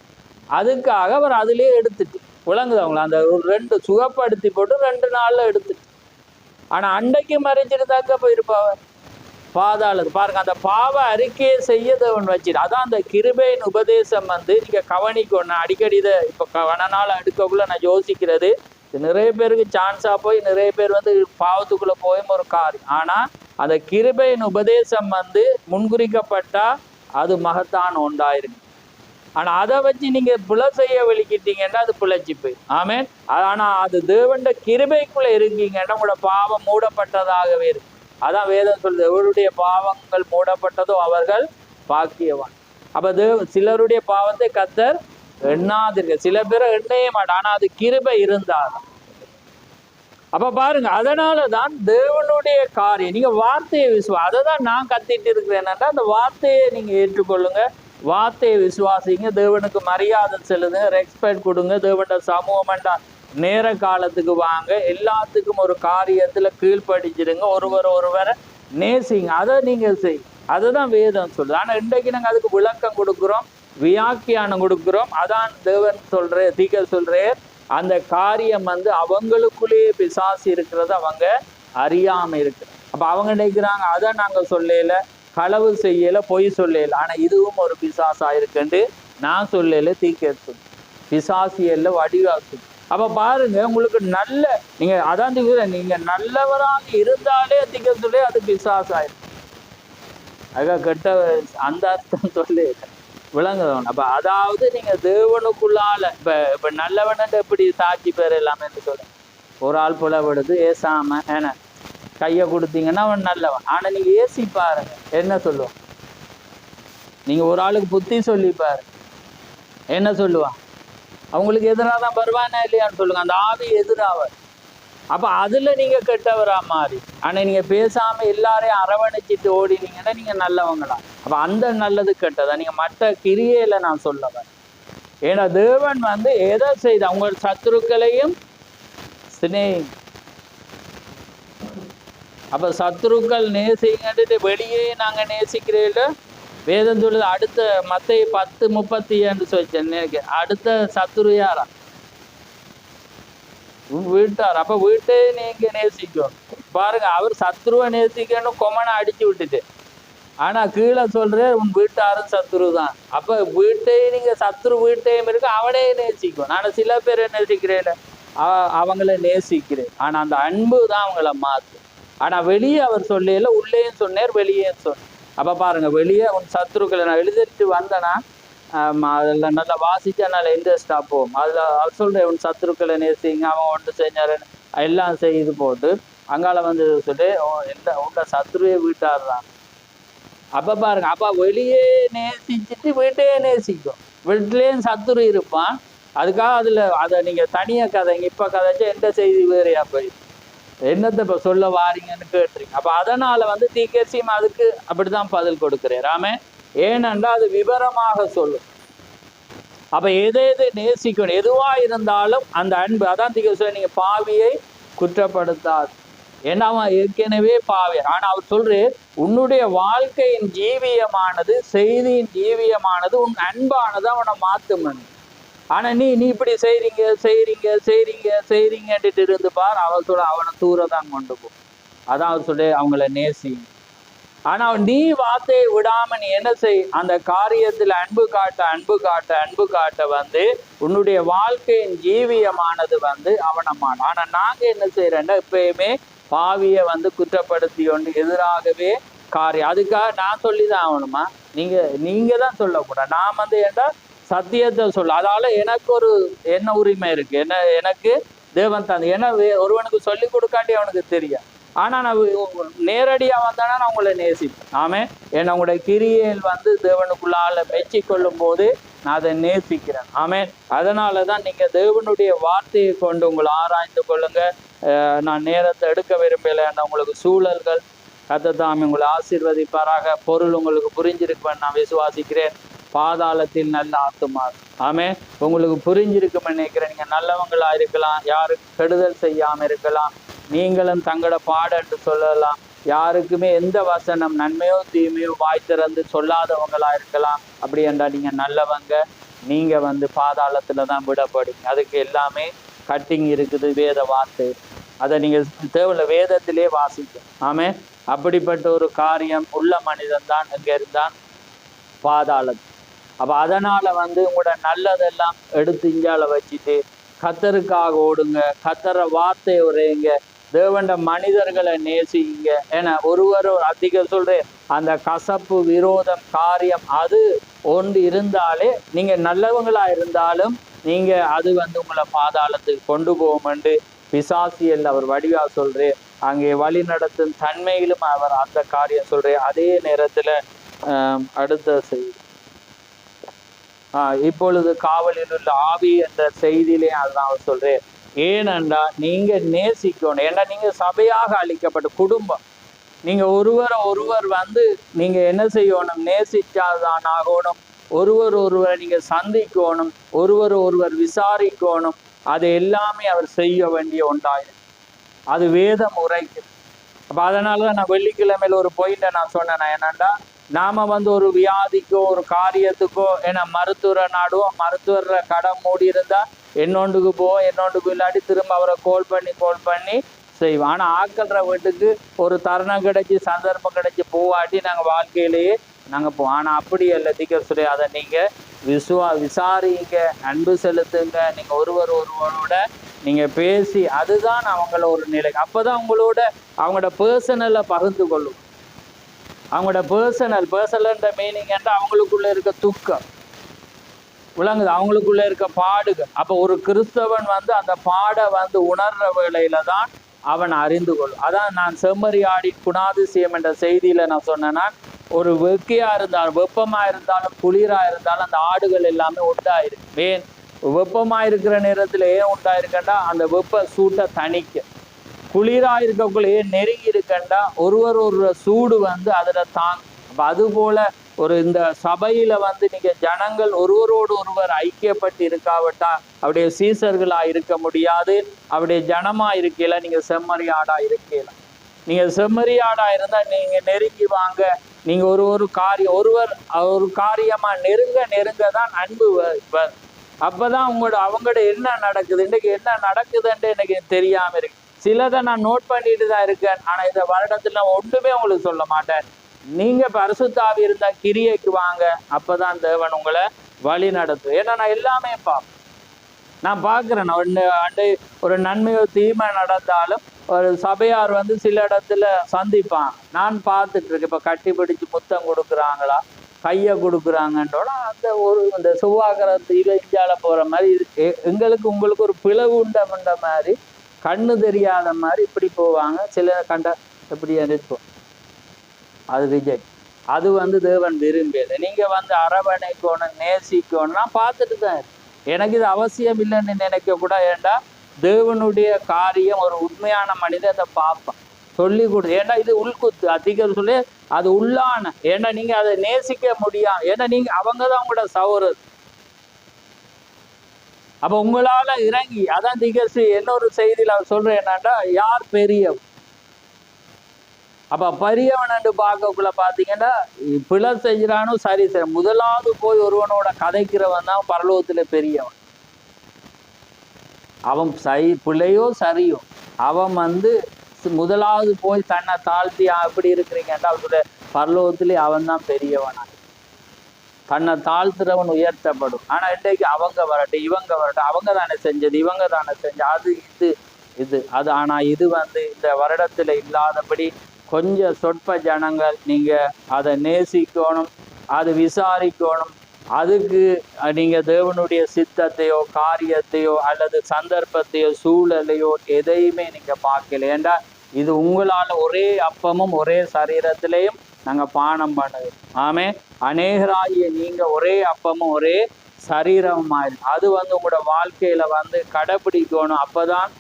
Speaker 1: அதுக்காக அவர் அதுலயே எடுத்துட்டு விளங்குதவங்கள அந்த ஒரு 2 சுகப்படுத்தி போட்டு 2 நாள்ல எடுத்துட்டு. ஆனா அன்றைக்கு மறைஞ்சிருந்தாக்க போயிருப்பாவ பாதாளது. பாருங்க, அந்த பாவ அறிக்கையை செய்ய தேவன் வச்சிரு. அதான் அந்த கிருபையின் உபதேசம் நீங்க கவனிக்கணும். அடிக்கடி இதை இப்ப கவனநாள் அடுக்கக்குள்ள நான் யோசிக்கிறது, நிறைய பேருக்கு சான்ஸா போய் நிறைய பேர் பாவத்துக்குள்ள போயும் ஒரு காரியம். ஆனா அந்த கிருபையின் உபதேசம் முன்குறிக்கப்பட்டா அது மகத்தான் உண்டாயிருக்கு. ஆனா அதை வச்சு நீங்க புல செய்ய வெளிக்கிட்டீங்கன்னா அது புழைச்சிப்பு. ஆமேன். ஆனா அது தேவண்ட கிருபைக்குள்ள இருக்கீங்கன்னா உங்களோட பாவம் மூடப்பட்டதாகவே இருக்கு. அதான் வேதம் சொல்லுது, எவருடைய பாவங்கள் மூடப்பட்டதோ அவர்கள் பாக்கியவான். அப்ப சிலருடைய பாவத்தை கர்த்தர் எண்ணாதிருக்க, சில பேரை எண்ணைய மாட்டான். ஆனா அது கிருபை இருந்தாலும். அப்ப பாருங்க, அதனாலதான் தேவனுடைய காரியம் நீங்க வார்த்தையை அதை தான் நான் கத்திட்டு இருக்கிறேன். அந்த வார்த்தையை நீங்க ஏற்றுக்கொள்ளுங்க, வார்த்தையை விசுவாசிங்க, தேவனுக்கு மரியாதை செலுத்துங்க, ரெஸ்பெக்ட் கொடுங்க, தேவனோட சமூகம்டா நேர காலத்துக்கு வாங்க, எல்லாத்துக்கும் ஒரு காரியத்துல கீழ்ப்படிச்சிடுங்க, ஒருவரை நேசிங்க. அதை நீங்க செய், அதுதான் வேதம் சொல்லுது. ஆனா இன்றைக்கு நாங்க அதுக்கு விளக்கம் கொடுக்குறோம், வியாக்கியானம் கொடுக்குறோம். அதான் தேவன் தீக்க சொல்றேன், அந்த காரியம் அவங்களுக்குள்ளேயே பிசாசு இருக்கிறது அவங்க அறியாம இருக்கு. அப்ப அவங்க நினைக்கிறாங்க அதை நாங்க சொல்லல, களவு செய்யல, பொய் சொல்லல. ஆனா இதுவும் ஒரு பிசாசா இருக்குன்னு நான் சொல்லல, தீக்க பிசாசியல்ல வடிவாசு. அப்ப பாருங்க, உங்களுக்கு நல்ல நீங்க அதான் நீங்க நல்லவராக இருந்தாலே தீக்க சொல்லி அது பிசாசாயிருக்கு. ஆக கெட்ட அந்த அர்த்தம் சொல்லி விளங்குதவன். அப்ப அதாவது நீங்க தேவனுக்குள்ளால இப்ப நல்லவன் எப்படி சாட்சி பேர் எல்லாமே சொல்ல, ஒரு ஆள் புலவிடுது ஏசாம ஏன கையை கொடுத்தீங்கன்னா அவன் நல்லவன். ஆனா நீங்க ஏசி பாருங்க என்ன சொல்லுவான். நீங்க ஒரு ஆளுக்கு புத்தி சொல்லி பாருங்க என்ன சொல்லுவான். அவங்களுக்கு எதிராக தான் வருவானா இல்லையான்னு சொல்லுங்க, அந்த ஆவி எதிராவர். அப்ப அதுல நீங்க கெட்டவரா மாறி. ஆனா நீங்க பேசாம எல்லாரையும் அரவணைச்சிட்டு ஓடினீங்கன்னா நீங்க நல்லவங்களா. அப்ப அந்த நல்லது கெட்டதா நீங்க மற்ற கிரியையில நான் சொல்லவன். ஏன்னா தேவன் எதை செய்த அவங்க சத்துருக்களையும் அப்ப சத்துருக்கள் நேசிங்கட்டு வெளியே நாங்க நேசிக்கிறீர்கள் வேதம் சொல்லுது. அடுத்த மத்தேயு 10:37 சொல்லி அடுத்த சத்துரு யாரா? வீட்டார். அப்ப வீட்டை நீங்க நேசிக்கும் பாருங்க. அவர் சத்ருவை நேசிக்கணும் கொமனை அடிச்சு விட்டுட்டு, ஆனா கீழே சொல்ற உன் வீட்டாரும் சத்ரு தான். அப்ப வீட்டை நீங்க சத்ரு வீட்டையும் இருக்கு, அவனே நேசிக்கும். ஆனா சில பேர் நேசிக்கிறேன், அவங்கள நேசிக்கிறேன். ஆனா அந்த அன்பு தான் அவங்கள மாத்து. ஆனா வெளியே அவர் சொல்லல, உள்ளேயும் சொன்னார் வெளியேயும் சொன்னார். அப்ப பாருங்க, வெளியே உன் சத்ருக்களை நான் எழுதிட்டு வந்தேன்னா அதில் நல்லா வாசிச்சா நல்லா இன்ட்ரெஸ்டா போகும். அதுல அவர் சொல்ற உன் சத்துருக்களை நேசிங்க, அவன் ஒன்று செஞ்சாரு எல்லாம் செய்து போட்டு அங்கால சொல்லி உங்க சத்துருவே வீட்டார் தான். அப்ப பாருங்க, அப்ப வெளியே நேசிச்சுட்டு வீட்டையே நேசிக்கும். வீட்டிலேயும் சத்துரு இருப்பான். அதுக்காக அதை நீங்க தனியா கதைங்க. இப்ப கதைச்சா எந்த செய்தி வேறையா போய் என்னத்தை இப்ப சொல்ல வாரீங்கன்னு கேட்டுறீங்க. அப்ப அதனால தீக்கசியம் அதுக்கு அப்படிதான் பதில் கொடுக்கிறேன் ராமே. ஏனென்றா அது விவரமாக சொல்லும். அப்ப எதை நேசிக்கணும், எதுவா இருந்தாலும் அந்த அன்பு. அதான் தீக்க நீங்க பாவியை குற்றப்படுத்தாது, ஏன்னா அவன் ஏற்கனவே பாவி. ஆனா அவர் சொல்ற உன்னுடைய வாழ்க்கையின் ஜீவியமானது, செய்தியின் ஜீவியமானது, உன் அன்பானது அவனை மாத்தும். ஆனா நீ இப்படி செய்றீங்கன்ட்டு இருந்து பார், அவர் சொல்ல அவனை தூரதான் கொண்டு போ. அதான் அவர் சொல்ல அவங்கள நேசி. ஆனா நீ வார்த்தையை விடாம நீ என்ன செய், அந்த காரியத்துல அன்பு காட்ட உன்னுடைய வாழ்க்கையின் ஜீவியமானது அவனமான. ஆனா நாங்க என்ன செய்யறோம்னா எப்பயுமே பாவிய குற்றப்படுத்தி கொண்டு எதிராகவே காரியம். அதுக்காக நான் சொல்லிதான் ஆகணுமா? நீங்க தான் சொல்லக்கூடாது. நான் ஏன்டா சத்தியத்தை சொல்ல, அதால எனக்கு ஒரு என்ன உரிமை இருக்கு, எனக்கு தேவன் தான். ஏன்னா ஒருவனுக்கு சொல்லி கொடுக்காண்டி அவனுக்கு தெரியும். ஆனா நான் நேரடியா வந்தானா நான் உங்களை நேசிப்பேன். ஆமே. ஏன்னா உங்களுடைய கிரியையில் தேவனுக்குள்ளால மெச்சி கொள்ளும் போது நான் அதை நேசிக்கிறேன். ஆமே. அதனாலதான் நீங்க தேவனுடைய வார்த்தையை கொண்டு உங்களை ஆராய்ந்து கொள்ளுங்க. நான் நேரத்தை எடுக்க விரும்பல. உங்களுக்கு சூழல்கள் கர்த்தர் உங்களை ஆசீர்வதிப்பாராக. பொருள் உங்களுக்கு புரிஞ்சிருக்குன்னு நான் விசுவாசிக்கிறேன். பாதாளத்தில் நல்ல ஆத்துமா. ஆமே. உங்களுக்கு புரிஞ்சிருக்குன்னு நினைக்கிறேன். நீங்க நல்லவங்களா இருக்கலாம், யாருக்கு கெடுதல் செய்யாம இருக்கலாம், நீங்களும் தங்களோட பாடு என்று சொல்லலாம். யாருக்குமே எந்த வசனம் நன்மையோ தீமையோ வாய் திறந்து சொல்லாதவங்களா இருக்கலாம். அப்படி என்றால் நீங்க நல்லவங்க. நீங்க பாதாளத்துல தான் விடப்படுங்க. அதுக்கு எல்லாமே கட்டிங் இருக்குது, வேத வார்த்தை. அதை நீங்க தேவையில்ல வேதத்திலே வாசிக்கும். ஆமே. அப்படிப்பட்ட ஒரு காரியம் உள்ள மனிதன் தான் எங்க இருந்தான், பாதாளம். அப்ப அதனால உங்களோட நல்லதெல்லாம் எடுத்து இஞ்சால வச்சுட்டு கர்த்தருக்காக ஓடுங்க, கர்த்தர வார்த்தை உரையுங்க, தேவண்ட மனிதர்களை நேசிங்க. ஏன்னா ஒருவர் அதிக சொல்றேன், அந்த கசப்பு விரோதம் காரியம் அது ஒன்று இருந்தாலே நீங்க நல்லவங்களா இருந்தாலும் நீங்க அது உங்களை பாதாளத்துக்கு கொண்டு போகும்ண்டு பிசாசியல் அவர் வடிவா சொல்றேன். அங்கே வழி நடத்தும் தன்மையிலும் அவர் அந்த காரியம் சொல்றேன். அதே நேரத்துல அடுத்த செய்தி இப்பொழுது காவலில் உள்ள ஆவி என்ற செய்தியிலே அதுதான் அவர் சொல்றேன். ஏனென்றா நீங்க நேசிக்கணும். ஏன்னா நீங்க சபையாக அளிக்கப்பட்ட குடும்பம். நீங்க ஒருவர் நீங்க என்ன செய்யணும்? நேசிச்சாதான் ஆகணும். ஒருவரை நீங்க சந்திக்கணும், ஒருவர் விசாரிக்கணும். அது எல்லாமே அவர் செய்ய வேண்டிய ஒன்றாயிரும். அது வேதம் உரைக்குது. அப்ப அதனாலதான் நான் வெள்ளிக்கிழமையில ஒரு பாயிண்ட நான் சொன்னேன். என்னன்னா நாம ஒரு வியாதிக்கோ ஒரு காரியத்துக்கோ ஏன்னா மருத்துவரை நாடுவோம். மருத்துவர கடை மூடி இருந்தா என்னொண்டுக்கு இல்லாட்டி திரும்ப அவரை கோல் பண்ணி செய்வோம். ஆனா ஆக்கல்ற வீட்டுக்கு ஒரு தருணம் கிடைச்சி சந்தர்ப்பம் கிடைச்சி போவாட்டி நாங்க வாழ்க்கையிலேயே நாங்க போவோம். ஆனா அப்படி அல்ல. தீக்கர் சொல்லி அதை நீங்க விசாரிங்க, அன்பு செலுத்துங்க. நீங்க ஒருவரோட நீங்க பேசி அதுதான் அவங்கள ஒரு நிலை. அப்பதான் அவங்களோட பர்சனலை பகிர்ந்து கொள்ளும். அவங்களோட பர்சனல் மீனிங் என்றால் அவங்களுக்குள்ள இருக்க துக்கம் விளங்குது, அவங்களுக்குள்ள இருக்க பாடுகள். அப்போ ஒரு கிறிஸ்தவன் அந்த பாடை உணர்ற வேளையில தான் அவன் அறிந்து கொள்ளும். அதான் நான் செம்மறியாடி குணாதிசயம் என்ற செய்தியில நான் சொன்னேன்னா, ஒரு வெக்கையா இருந்தாலும் வெப்பமா இருந்தாலும் குளிரா இருந்தாலும் அந்த ஆடுகள் எல்லாமே உண்டாயிருக்கு. ஏன் வெப்பமா இருக்கிற நேரத்துல ஏன் உண்டாயிருக்கண்டா அந்த வெப்ப சூட்டை தணிக்க. குளிரா இருக்கக்குள்ள ஏன் நெருங்கி இருக்கண்டா ஒரு சூடு அதுல தாங்க. அப்ப அது போல ஒரு இந்த சபையில நீங்க ஜனங்கள் ஒருவரோடு ஒருவர் ஐக்கியப்பட்டு இருக்காவிட்டா அப்படியே சீசர்களா இருக்க முடியாது. அப்படியே ஜனமா இருக்கையில நீங்க செம்மறியாடா இருக்கையில. நீங்க செம்மறியாடா இருந்தா நீங்க நெருங்கி வாங்க. நீங்க ஒரு காரியமா நெருங்க தான் அன்பு அப்பதான் அவங்களோட என்ன நடக்குது, இன்னைக்கு என்ன நடக்குதுன்னு எனக்கு தெரியாம இருக்கு. சிலதை நான் நோட் பண்ணிட்டு தான் இருக்கேன். ஆனா இந்த வருடத்துல நான் ஒன்றுமே உங்களுக்கு சொல்ல மாட்டேன். நீங்க பரிசுத்தாவி இருந்தா கிரியைக்கு வாங்க. அப்பதான் தேவன் உங்களை வழி நடத்தும். ஏன்னா நான் எல்லாமே நான் பார்க்கிறேன். ஒரு நன்மையோ தீமை நடந்தாலும் ஒரு சபையார் சில இடத்துல சந்திப்பான். நான் பார்த்துட்டு இருக்கேன். இப்ப கட்டி பிடிச்சு முத்தம் கொடுக்குறாங்களா, கையை கொடுக்குறாங்கன்றோட இந்த சுவாகரத்து இஞ்சால போற மாதிரி உங்களுக்கு ஒரு பிளவு உண்டன்ற மாதிரி கண்ணு தெரியாத மாதிரி இப்படி போவாங்க. சில கண்ட எப்படி இருக்கும், அது ரிஜெக்ட். அது தேவன் விரும்பியது. நீங்க அரவணைக்கணும், நேசிக்கணும். நான் பார்த்துட்டு தான் எனக்கு இது அவசியம் இல்லைன்னு நினைக்க கூட. ஏண்டா தேவனுடைய காரியம் ஒரு உண்மையான மனிதன் அதை பார்ப்பான், சொல்லி கொடு. ஏன்னா இது உள்குத்து அதிகம் சொல்லி அது உள்ளான. ஏன்னா நீங்க அதை நேசிக்க முடியாது. ஏன்னா நீங்க அவங்கதான் உங்களோட சகோதரர். அப்ப உங்களால இறங்கி அதான் திகசி இன்னொரு செய்தியில சொல்றேன். என்னன்னா யார் பெரியவன்? அப்ப பெரியவன் பார்க்கக்குள்ள பாத்தீங்கன்னா பிழை செய்யறானோ சரி சரி, முதலாவது போய் ஒருவனோட கதைக்கிறவன் தான் பரலோகத்துல பெரியவன். அவன் பிழையோ சரியோ அவன் முதலாவது போய் தன்னை தாழ்த்தி எப்படி இருக்கிறீங்கன்னா அவருடைய பரலோகத்திலே அவன் தான் பெரியவனா. தன்னை தாழ்த்துறவன் உயர்த்தப்படும். ஆனா இன்றைக்கு அவங்க வரட்டும் இவங்க வரட்டும், அவங்க தானே செஞ்சது, இவங்க தானே செஞ்சது, அது இது அது. ஆனா இது இந்த வருடத்துல இல்லாதபடி கொஞ்சம் சொற்ப ஜனங்கள் நீங்க அதை நேசிக்கணும், அது விசாரிக்கணும். அதுக்கு நீங்க தேவனுடைய சித்தத்தையோ காரியத்தையோ அல்லது சந்தர்ப்பத்தையோ சூழலையோ எதையுமே நீங்க பார்க்கல. ஏண்டா இது உங்களால ஒரே அப்பமும் ஒரே சரீரத்திலையும் நாங்க பானம் பண்ணுது. ஆமே, அநேகராகிய நீங்க ஒரே அப்பமும் ஒரே சரீரமாயிரு. அது உங்களோட வாழ்க்கையில கடைபிடிக்கணும். அப்பதான்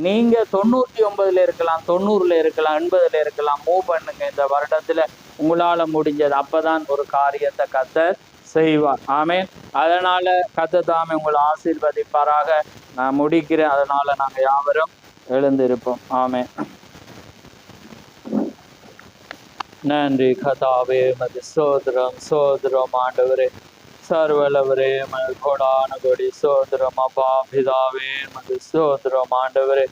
Speaker 1: நீங்க 99 இருக்கலாம், 90 இருக்கலாம், 80 இருக்கலாம், மூவ் பண்ணுங்க இந்த வருடத்துல உங்களால முடிஞ்சது. அப்பதான் ஒரு காரியத்தை கர்த்தர் செய்வார். ஆமே, அதனால கர்த்தர் தாமே உங்களை ஆசீர்வதிப்பாராக. நான் முடிக்கிறேன். அதனால நாங்க யாவரும் எழுந்திருப்போம். ஆமே. நன்றி கதாவே, மது சோதரம் ஆண்டவரே, சர்வலவரே, மது கொடான கொடி சோதரம். அப்பா பிதாவே, மது சோதரம் ஆண்டவரே,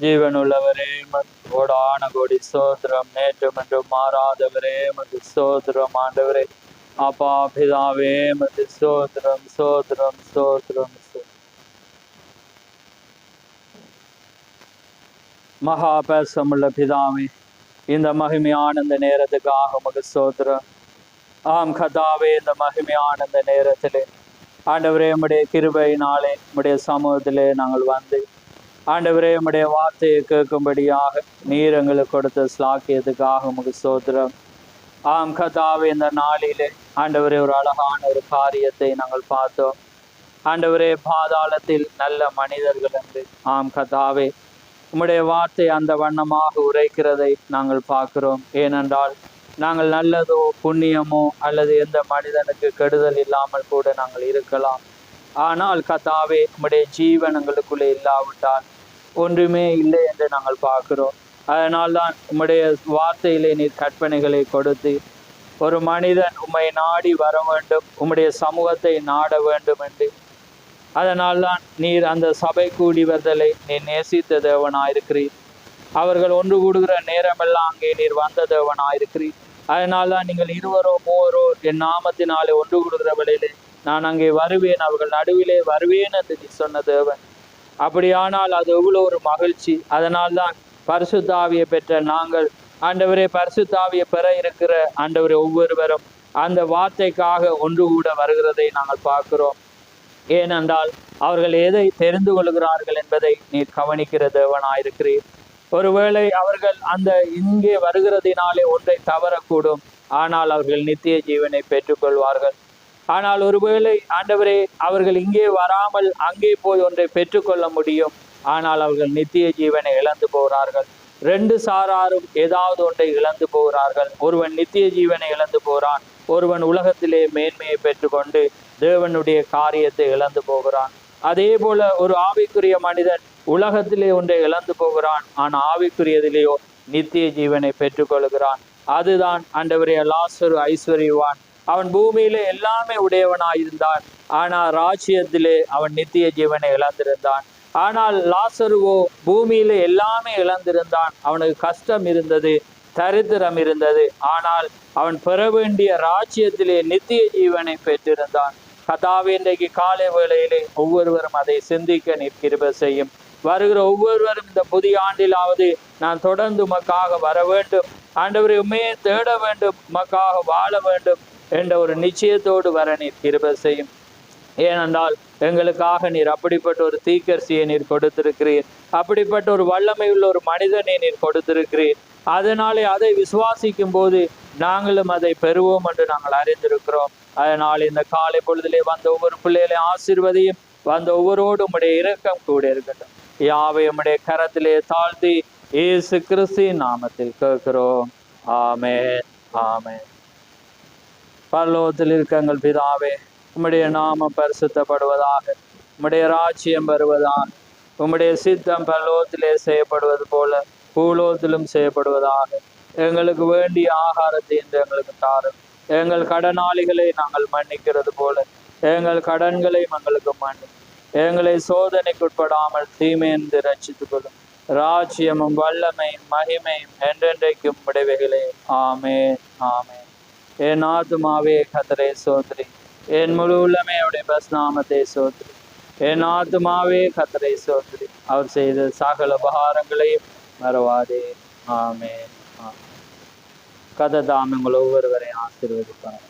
Speaker 1: ஜீவனுள்ளவரே, மது கொடான கொடி சோதரம். நேற்றும் என்றும் மாறாதவரே, மது சோதரம் ஆண்டவரே. அப்பா பிதாவே, மது சோதரம் சோதரம் சோதரம். மகா பரிசுத்தமுள்ள பிதாவே, இந்த மகிமையான இந்த நேரத்துக்காக உமக்கு ஸ்தோத்திரம். ஆம் கர்த்தாவே, இந்த மகிமையான இந்த நேரத்திலே ஆண்டவரே உம்முடைய கிருபையினாலே உம்முடைய சமூகத்திலே நாங்கள் வந்து ஆண்டவரே உம்முடைய வார்த்தையை கேட்கும்படியாக நீர் எங்களுக்கு கொடுத்த ஸ்லாக்கியத்துக்காக உமக்கு ஸ்தோத்திரம். ஆம் கர்த்தாவே, இந்த நாளிலே ஆண்டவரே ஒரு அழகான ஒரு காரியத்தை நாங்கள் பார்த்தோம். ஆண்டவரே, பாதாளத்தில் நல்ல மனிதர்கள் என்று ஆம் கர்த்தாவே உம்முடைய வார்த்தை அந்த வண்ணமாக உரைக்கிறதை நாங்கள் பார்க்கிறோம். ஏனென்றால் நாங்கள் நல்லதோ புண்ணியமோ அல்லது எந்த மனிதனுக்கு கெடுதல் இல்லாமல் கூட நாங்கள் இருக்கலாம். ஆனால் கர்த்தாவே உம்முடைய ஜீவன் எங்களுக்குள்ளே இல்லாவிட்டால் ஒன்றுமே இல்லை என்று நாங்கள் பார்க்கிறோம். அதனால்தான் உம்முடைய வார்த்தையிலே நீர் கற்பனைகளை கொடுத்து ஒரு மனிதன் உம்மை நாடி வர வேண்டும், உம்முடைய சமூகத்தை நாட வேண்டும் என்று. அதனால்தான் நீர் அந்த சபை கூடி வருதலை நீர் நேசித்த தேவனாயிருக்கிறீர். அவர்கள் ஒன்று கூடுகிற நேரமெல்லாம் அங்கே நீர் வந்த தேவனாயிருக்கிறீர். அதனால்தான் நீங்கள் இருவரோ மூவரோ என் நாமத்தினாலே ஒன்று கூடுகிற வேளையிலே நான் அங்கே வருவேன், அவர்கள் நடுவிலே வருவேன் என்று நீ சொன்ன தேவன். அப்படியானால் அது எவ்வளோ ஒரு மகிழ்ச்சி. அதனால்தான் பரிசுத்தாவியை பெற்ற நாங்கள் ஆண்டவரே, பரிசுத்தாவியை பெற இருக்கிற ஆண்டவரே ஒவ்வொருவரும் அந்த வார்த்தைக்காக ஒன்று கூட வருகிறதை நாங்கள் பார்க்கிறோம். ஏனென்றால் அவர்கள் எதை தெரிந்து கொள்கிறார்கள் என்பதை நீர் கவனிக்கிற தேவனாயிருக்கிறீர். ஒருவேளை அவர்கள் அந்த இங்கே வருகிறதினாலே ஒன்றை தவறக்கூடும், ஆனால் அவர்கள் நித்திய ஜீவனை பெற்றுக்கொள்வார்கள். ஆனால் ஒருவேளை ஆண்டவரே அவர்கள் இங்கே வராமல் அங்கே போய் ஒன்றை பெற்றுக்கொள்ள முடியும், ஆனால் அவர்கள் நித்திய ஜீவனை இழந்து போகிறார்கள். ரெண்டு சாராரும் ஏதாவது ஒன்றை இழந்து போகிறார்கள். ஒருவன் நித்திய ஜீவனை இழந்து போகிறான், ஒருவன் உலகத்திலே மேன்மையை பெற்றுக்கொண்டு தேவனுடைய காரியத்தை இழந்து போகிறான். அதே போல ஒரு ஆவிக்குரிய மனிதன் உலகத்திலே ஒன்றை இழந்து போகிறான், ஆனால் ஆவிக்குரியதிலேயோ நித்திய ஜீவனை பெற்றுக்கொள்கிறான். அதுதான் ஆண்டவரே லாசரு ஐஸ்வர்யவான். அவன் பூமியிலே எல்லாமே உடையவனாயிருந்தான், ஆனால் ராஜ்யத்திலே அவன் நித்திய ஜீவனை இழந்திருந்தான். ஆனால் லாசருவோ பூமியிலே எல்லாமே இழந்திருந்தான். அவனுக்கு கஷ்டம் இருந்தது, தரித்திரம் இருந்தது, ஆனால் அவன் பெற வேண்டிய ராஜ்யத்திலே நித்திய ஜீவனை பெற்றிருந்தான். கர்த்தாவே, இன்றைக்கு காலை வேளையிலே ஒவ்வொருவரும் அதை சிந்திக்க நீர் கிருபை செய்யும். வருகிற ஒவ்வொருவரும் இந்த புதிய ஆண்டிலாவது நான் தொடர்ந்து உமக்காக வர வேண்டும், ஆண்டவரை உண்மையை தேட வேண்டும், உமக்காக வாழ வேண்டும் என்ற ஒரு நிச்சயத்தோடு வர நீர் கிருபை செய்யும். ஏனென்றால் எங்களுக்காக நீர் அப்படிப்பட்ட ஒரு தீர்க்கதரிசியை நீர் கொடுத்திருக்கிறீர், அப்படிப்பட்ட ஒரு வல்லமை உள்ள ஒரு மனிதனை நீர் கொடுத்திருக்கிறீர். அதனாலே அதை விசுவாசிக்கும் போது நாங்களும் அதை பெறுவோம் என்று நாங்கள் அறிந்திருக்கிறோம். அதனால் இந்த காலை பொழுதிலே வந்த ஒவ்வொரு பிள்ளைகளை ஆசீர்வதியும், வந்த ஒவ்வொருவரோடு உம்முடைய இரக்கம் கூட இருக்கட்டும். யாவை உம்முடைய கரத்திலே தாழ்த்தி இயேசு கிறிஸ்துவின் நாமத்தில் கேட்கிறோம். ஆமென், ஆமென். பரலோகத்தில் இருக்க எங்கள் பிதாவே, உம்முடைய நாமம் பரிசுத்தப்படுவதாக, உம்முடைய ராஜ்யம் வருவதாக, உம்முடைய சித்தம் பரலோகத்திலே செய்யப்படுவது போல பூலோகத்திலும் செய்யப்படுவதாக. எங்களுக்கு வேண்டிய ஆகாரத்தை என்று எங்களுக்கு தாரும். எங்கள் கடனாளிகளை நாங்கள் மன்னிக்கிறது போல எங்கள் கடன்களை எங்களுக்கு மன்னி. எங்களை சோதனைக்குட்படாமல் தீமையின்றி ரட்சித்துக் கொள்ளும். ராஜ்யமும் வல்லமையும் மகிமையும் என்றென்றைக்கும் உடையவைகளே. ஆமென், ஆமென். என் ஆத்துமாவே கர்த்தரை சோதரி, என் முழு உள்ளமே அவருடைய பரிசுநாமத்தை சோதரி. என் ஆத்துமாவே கர்த்தரை சோதரி, அவர் செய்த சகல உபகாரங்களையும் மறவாதே. ஆமென். கர்த்தர் தாமே உங்கள் ஒவ்வொருவரையும் ஆசீர்வதிப்பார்.